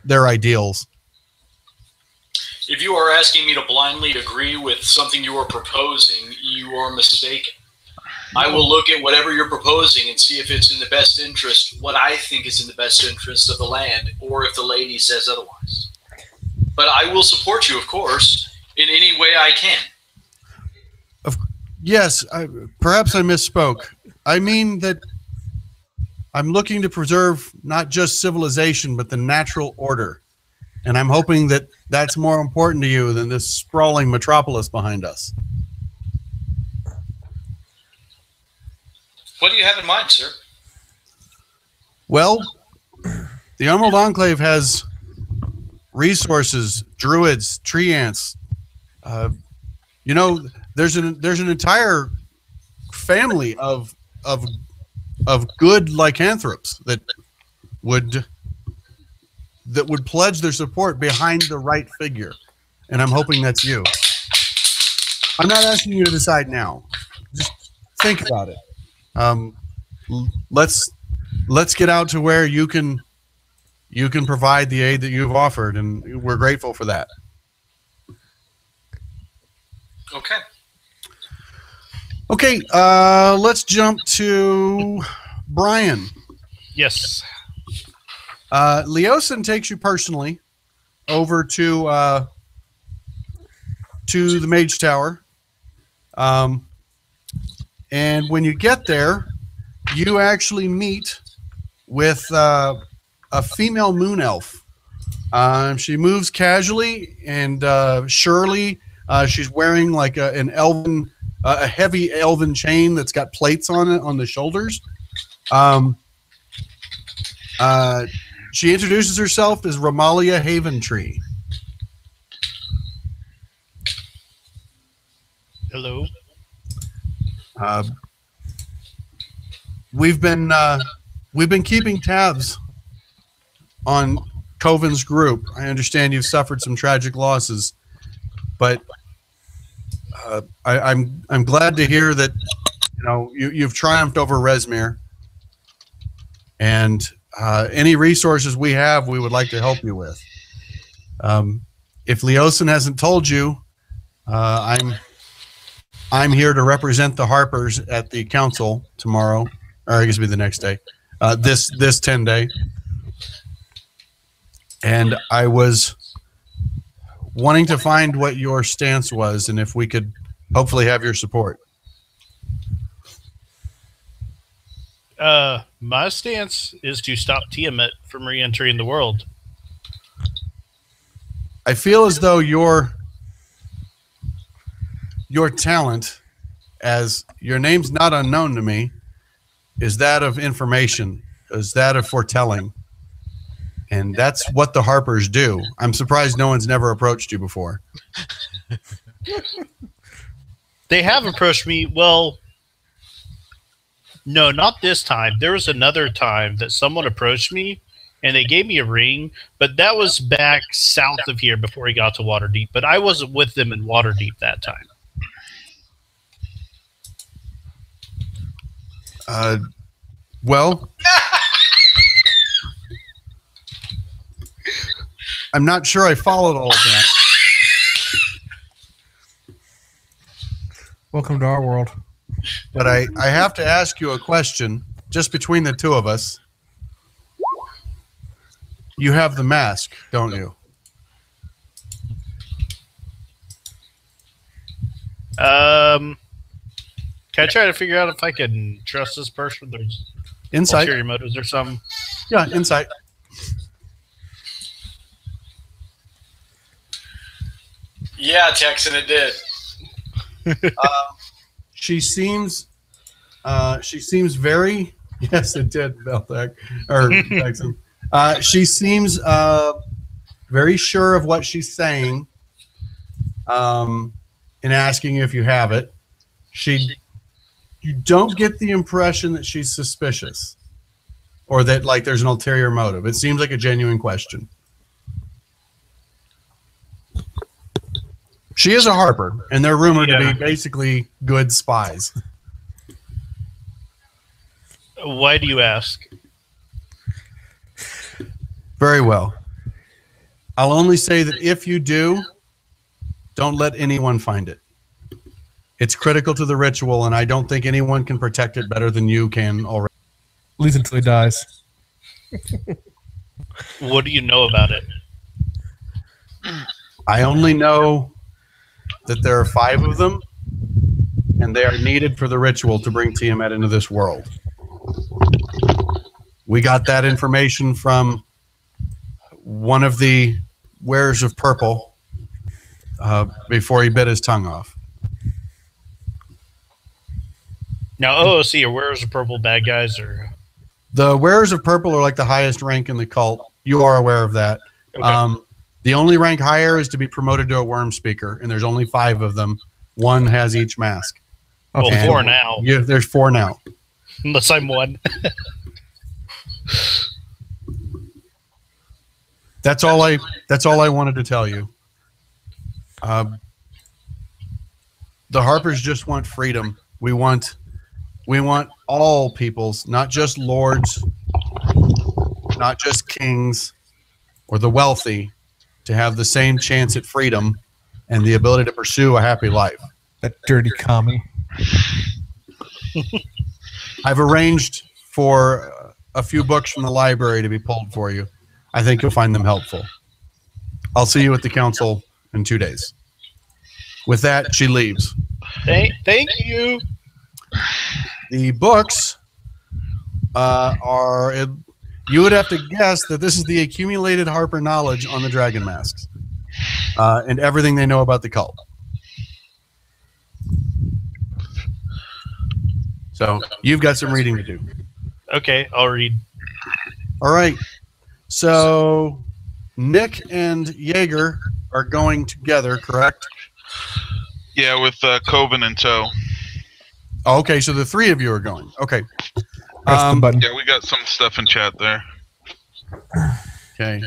their ideals. If you are asking me to blindly agree with something you are proposing, you are mistaken. I will look at whatever you're proposing and see if it's in the best interest, what I think is in the best interest of the land, or if the lady says otherwise. But I will support you, of course, in any way I can. Yes, perhaps I misspoke. I mean that I'm looking to preserve not just civilization, but the natural order. And I'm hoping that that's more important to you than this sprawling metropolis behind us. What do you have in mind, sir? Well, the Emerald Enclave has resources, druids, tree ants. There's an entire family of good lycanthropes that would pledge their support behind the right figure, and I'm hoping that's you. I'm not asking you to decide now. Just think about it. Let's get out to where you can provide the aid that you've offered, and we're grateful for that. Okay, let's jump to Brian. Yes. Leosin takes you personally over to the Mage Tower. And when you get there, you actually meet with a female moon elf. She moves casually and surely. She's wearing like a heavy elven chain that's got plates on it on the shoulders. She introduces herself as Ramalia Haventree. Hello. We've been keeping tabs on Coven's group. I understand you've suffered some tragic losses, but I'm glad to hear that you've triumphed over Resmir, and any resources we have, we would like to help you with. If Leosin hasn't told you, I'm here to represent the Harpers at the council tomorrow, or I guess it'll be the next day. this 10-day. And I was wanting to find what your stance was and if we could hopefully have your support. My stance is to stop Tiamat from re-entering the world. I feel as though your talent, as your name's not unknown to me, is that of information, is that of foretelling. And that's what the Harpers do. I'm surprised no one's never approached you before. They have approached me. Well, no, not this time. There was another time that someone approached me, and they gave me a ring, but that was back south of here before he got to Waterdeep. But I wasn't with them in Waterdeep that time. Well, I'm not sure I followed all of that. Welcome to our world. But I have to ask you a question, just between the two of us. You have the mask, don't you? Can I try to figure out if I can trust this person? There's Insight. ulterior motives or something. Yeah, insight. Yeah, Texan, it did. She seems very. Yes, it did, Beltec or Texan. She seems very sure of what she's saying. In asking if you have it, you don't get the impression that she's suspicious, or that like there's an ulterior motive. It seems like a genuine question. She is a Harper, and they're rumored to be basically good spies. Why do you ask? Very well. I'll only say that if you do, don't let anyone find it. It's critical to the ritual, and I don't think anyone can protect it better than you can already. At least until he dies. What do you know about it? I only know that there are 5 of them, and they are needed for the ritual to bring Tiamat into this world. We got that information from one of the wearers of purple before he bit his tongue off. Now, OOC are wearers of purple bad guys, or the wearers of purple are like the highest rank in the cult. You are aware of that. Okay. The only rank higher is to be promoted to a worm speaker, and there's only 5 of them. 1 has each mask. well, And 4 now, there's 4 now. unless I'm one. That's all I wanted to tell you. The Harpers just want freedom. We want all peoples, not just lords, not just kings or the wealthy, to have the same chance at freedom and the ability to pursue a happy life. That dirty commie. I've arranged for a few books from the library to be pulled for you. I think you'll find them helpful. I'll see you at the council in 2 days. With that, she leaves. Thank you. The books are... You would have to guess that this is the accumulated Harper knowledge on the dragon masks and everything they know about the cult. So you've got some reading to do. Okay, I'll read. All right. So Nick and Jaeger are going together, correct? Yeah, with Coven in tow. Oh, okay, so the 3 of you are going. Okay. Press the button. Yeah, we got some stuff in chat there. Okay.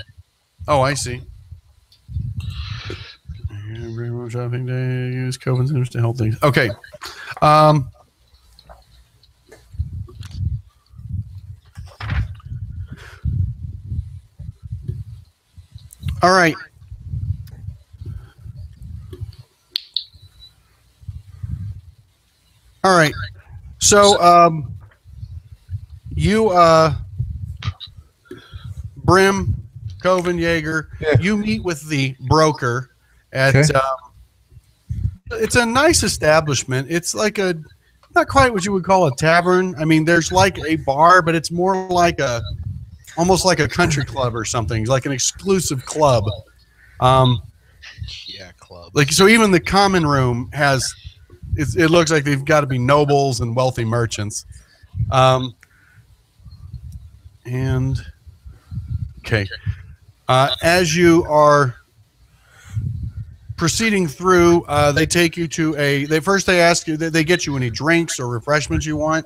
Oh, I see. Shopping day. Use Coven centers to help things. Okay. All right. All right. So, you Brim, Coven, Jaeger, you meet with the broker at. It's a nice establishment. It's like not quite what you would call a tavern. I mean, there's like a bar, but it's more like almost like a country club or something. It's like an exclusive club. Club. Like, so even the common room has, it looks like they've got to be nobles and wealthy merchants. As you are proceeding through, they take you to they ask you, they get you any drinks or refreshments you want.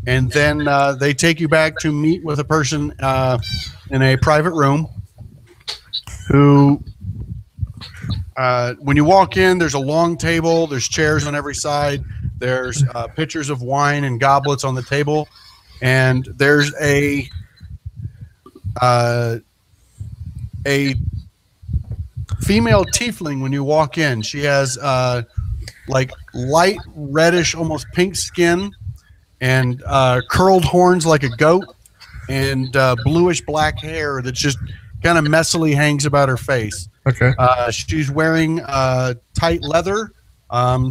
And then they take you back to meet with a person in a private room who, when you walk in, there's a long table, there's chairs on every side, there's pitchers of wine and goblets on the table, and there's a female tiefling when you walk in. She has like light reddish, almost pink skin, and curled horns like a goat, and bluish black hair that just kind of messily hangs about her face. Okay. She's wearing tight leather.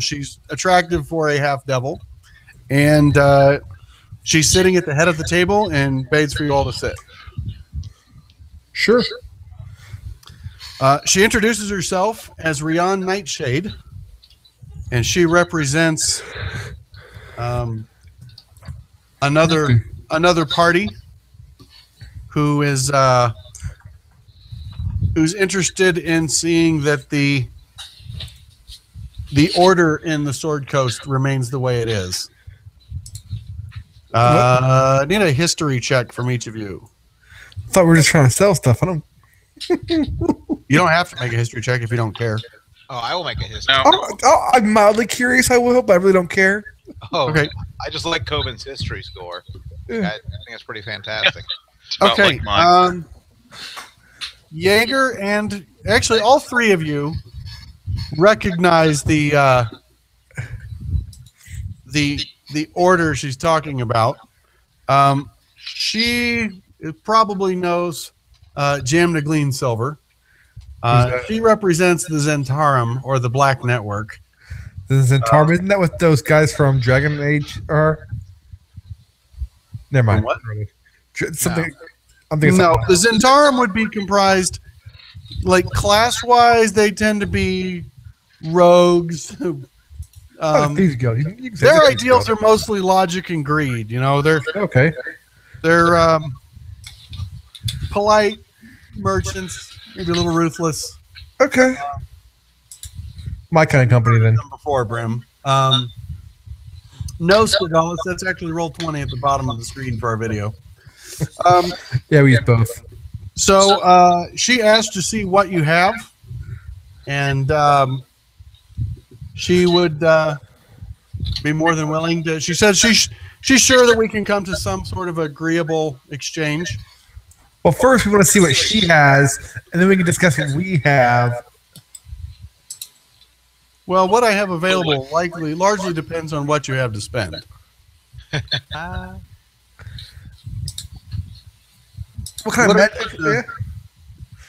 She's attractive for a half devil, and she's sitting at the head of the table and begs for you all to sit. Sure. She introduces herself as Rian Nightshade, and she represents another party who is who's interested in seeing that the order in the Sword Coast remains the way it is. I need a history check from each of you. I thought we were just trying to sell stuff. I don't. You don't have to make a history check if you don't care. Oh, I will make a history. No. I'm mildly curious. I will, but I really don't care. Oh, Okay. I just like Coven's history score. I think it's pretty fantastic. It's about Okay. like mine. Jaeger and actually all three of you recognize the order she's talking about. She probably knows Jam Nagleen Silver. She represents the Zentarum, or the Black Network. The Zentarum, isn't that what those guys from Dragon Age are? Never mind. What? Something. I'm thinking No, something the Zentarum would be comprised, like class-wise, they tend to be rogues. Thieves Guild. You can say Their Thieves ideals Guild. are mostly logic and greed. You know, they're Okay. polite merchants, maybe a little ruthless. Okay. My kind of company then. Before Brim. No Squidolus. That's actually roll 20 at the bottom of the screen for our video. Yeah, we use both. So she asked to see what you have, and she would be more than willing to. She said she's sure that we can come to some sort of agreeable exchange. Well, first we want to see what she has, and then we can discuss what we have. Well, what I have available largely depends on what you have to spend. What kind of magic? Yeah.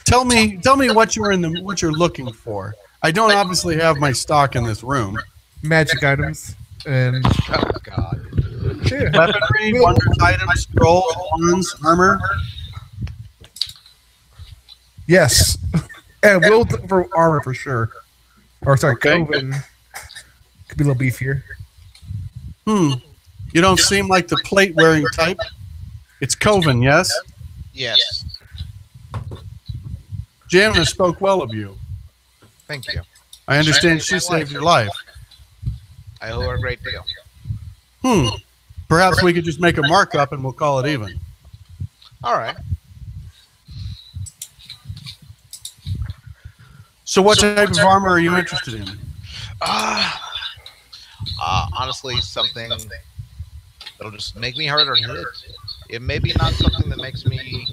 Tell me what you're looking for. I don't obviously have my stock in this room. Magic items and Oh God. yeah. Weaponry, wonders items, scrolls, wands, armor. Yes, and we'll look for armor for sure. Or sorry, Okay. Coven could be a little beefier. You don't seem like the plate-wearing type. It's Coven, yes? Yes. Jamna spoke well of you. Thank you. I understand she saved your life. I owe her a great deal. Perhaps we could just make a markup and we'll call it even. All right. So what type of armor are you interested in? Honestly, something that'll just make me harder to hit. It may be not something that makes me,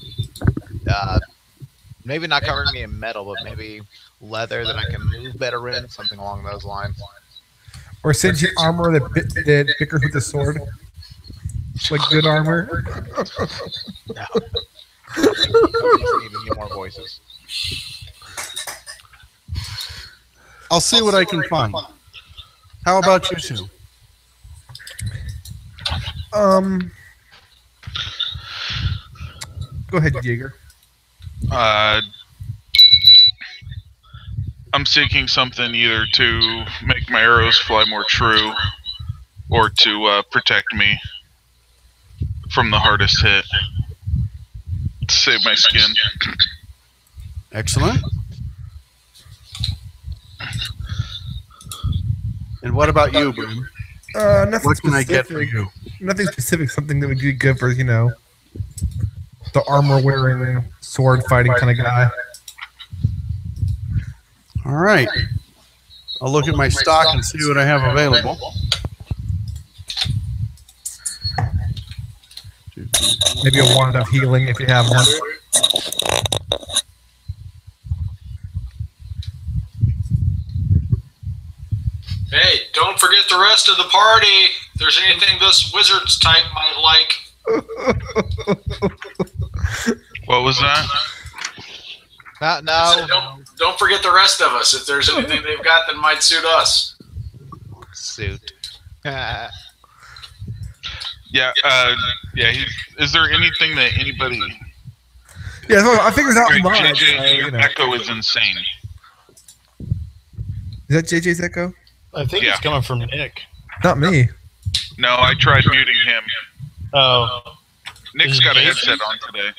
maybe not covering me in metal, but maybe leather that I can move better in, something along those lines. Or sentient armor that bickers with the sword. Like good armor. No. Need to get more voices. I'll see what I can find. How about you two? Go ahead, Jaeger. I'm seeking something either to make my arrows fly more true, or to protect me from the hardest hit. To save my skin. Excellent. And what about you, Boom? Nothing What can I specific. get for you? Nothing specific. Something that would be good for, the armor wearing, sword fighting kind of guy. All right. I'll look at my stock and see what I have available. Maybe a wand of healing if you have one. Hey, don't forget the rest of the party. If there's anything this wizard's type might like. What was that? No. Don't forget the rest of us. If there's anything they've got that might suit us. Suit. Yeah, is there anything that anybody... Yeah, so I figured out mine. JJ, your echo is insane. Is that JJ's echo? I think it's coming from Nick. Not me. No, I tried muting him. Oh. Nick's got a headset on today.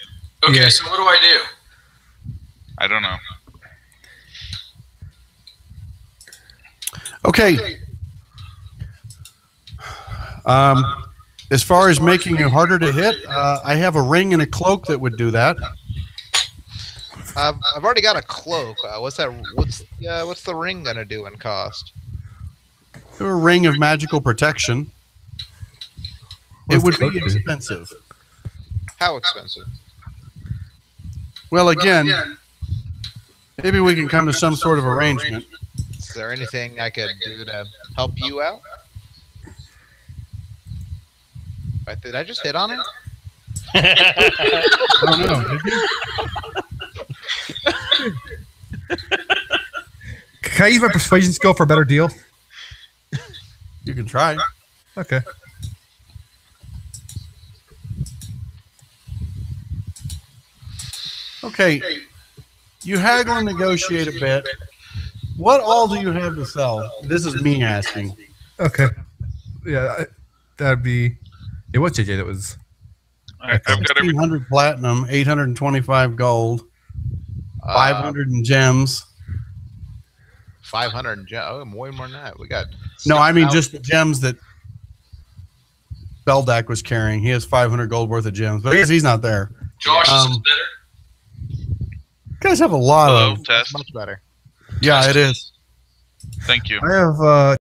Okay, Yeah. so what do I do? I don't know. Okay. As far as making you harder to hit, I have a ring and a cloak that would do that. I've already got a cloak. What's that? What's the ring gonna do in cost? A ring of magical protection. It would be expensive. How expensive? Well, again, maybe we can come to some sort of arrangement. Is there anything I could do to help you out? Did I just hit on it? I don't know. Did you? Can I use my persuasion skill for a better deal? You can try. Okay. Okay. You haggle and negotiate a bit. What all do you have to sell? This is me asking. Okay. Yeah, that'd be... It was JJ that was... I've got everything. 1,500 platinum, 825 gold, 500 in gems. 500 gems. Oh, way more than that. We got. No, I mean 6,000. just the gems that Beldak was carrying. He has 500 gold worth of gems, but I guess he's not there. Josh, is this better? You guys have a lot Hello, of... test. Much better. Yeah, it is. Thank you. I have